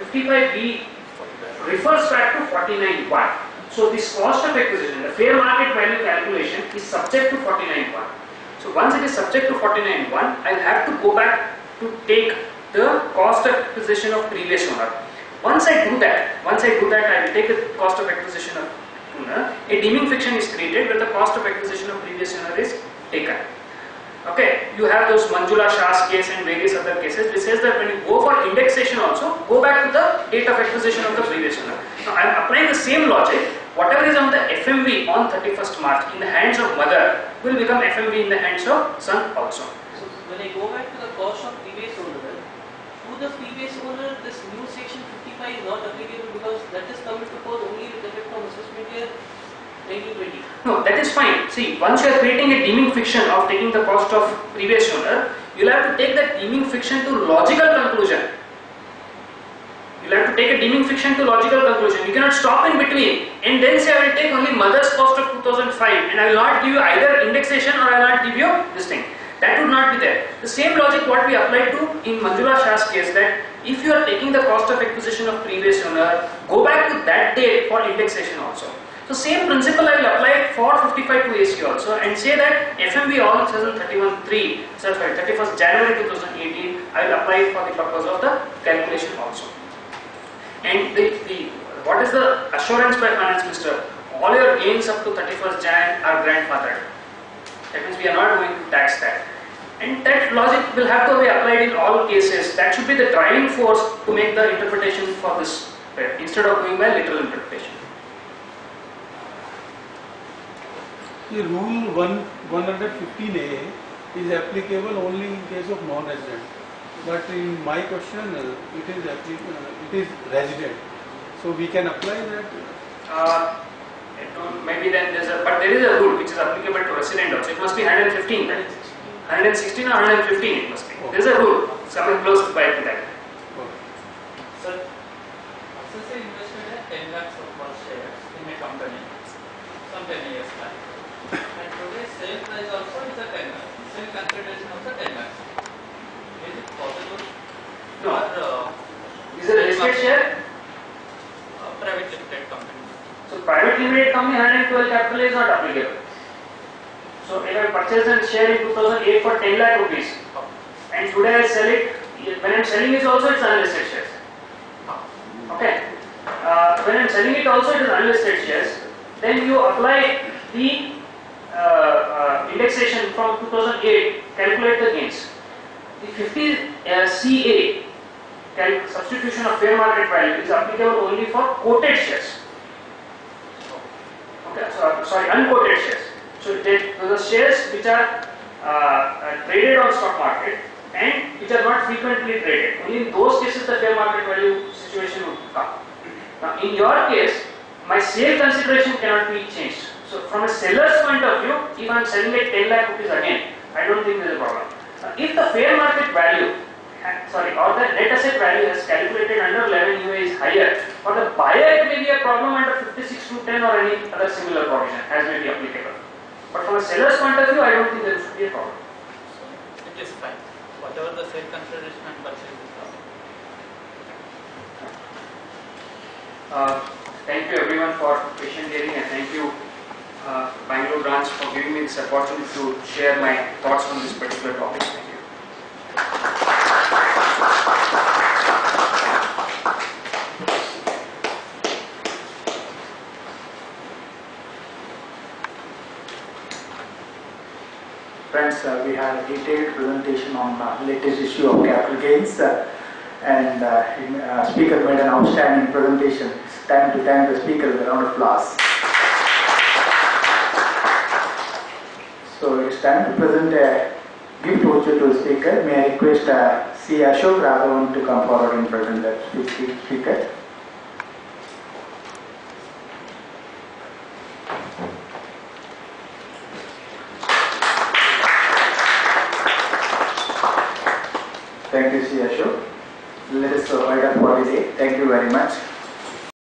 55B refers back to 49.1. So this cost of acquisition, the fair market value calculation, is subject to 49.1. So once it is subject to 49.1, I will have to go back to take the cost of acquisition of previous owner. Once I do that, I will take the cost of acquisition of owner. A deeming fiction is created where the cost of acquisition of previous owner is taken. Okay, you have those Manjula Shah's case and various other cases which says that when you go for indexation also, go back to the date of acquisition of the previous owner. Now I am applying the same logic. Whatever is on the FMV on 31st March in the hands of mother will become FMV in the hands of son also. So when I go back to the cost of previous owner, to the previous owner, this new section 55 is not applicable because that is coming to force only with effect from assessment year 1920. No, that is fine. See, once you are creating a deeming fiction of taking the cost of previous owner, you will have to take that deeming fiction to logical conclusion. You will have to take a deeming fiction to logical conclusion. You cannot stop in between and then say I will take only mother's cost of 2005 and I will not give you either indexation or I will not give you this thing. That would not be there. The same logic what we applied to in Manjula Shah's case, that if you are taking the cost of acquisition of previous owner, go back to that date for indexation also. So same principle I will apply for 55 to AC also and say that FMV all 31st January 2018 I will apply it for the purpose of the calculation also. And what is the assurance by finance minister? All your gains up to 31st Jan are grandfathered. That means we are not going to tax that. And that logic will have to be applied in all cases. That should be the driving force to make the interpretation for this instead of going by literal interpretation. The rule 115A is applicable only in case of non-resident. But in my question, it is resident. So we can apply that. Maybe then but there is a rule which is applicable to resident also. It must be 115, right? 116 or 115 it must be. Okay. There is a rule, something close by to that. Sir, since I invested in 10 lakhs of first shares in a company some 10 years back, and today's sale price also is a 10 lakhs, sale consideration also 10 lakhs. Is it possible? No. For, Is it a listed share? private limited company. So private limited company 112 capital is not applicable. So if I purchase a share in 2008 for 10 lakh rupees and today I sell it, when I am selling it also it's unlisted shares. Okay. When I am selling it also it is unlisted shares. Then you apply the indexation from 2008, calculate the gains. The 50 CA substitution of fair market value is applicable only for quoted shares. Okay, so sorry, unquoted shares. So those are shares which are traded on stock market and which are not frequently traded. Only in those cases the fair market value situation would come. Now in your case, my sale consideration cannot be changed. So from a seller's point of view, if I am selling at 10 lakh rupees again, I don't think there is a problem. If the fair market value, or the net asset value has calculated under 11 UA is higher, for the buyer it may be a problem under 56 to 10 or any other similar provision as may be applicable. But from a seller's point of view, I don't think there should be a problem. It is fine. Whatever the sale consideration and purchase is Thank you everyone for patient hearing, and thank you Bangalore branch for giving me this opportunity to share my thoughts on this particular topic. Thank you. Friends, we had a detailed presentation on latest issue of capital gains and speaker made an outstanding presentation. It's time to thank the speaker with a round of applause. So it's time to present a gift voucher to the speaker. May I request C. Ashok Raghavan to come forward and present that speaker. Thank you, C. Ashok. Let us wind up for the day. Thank you very much.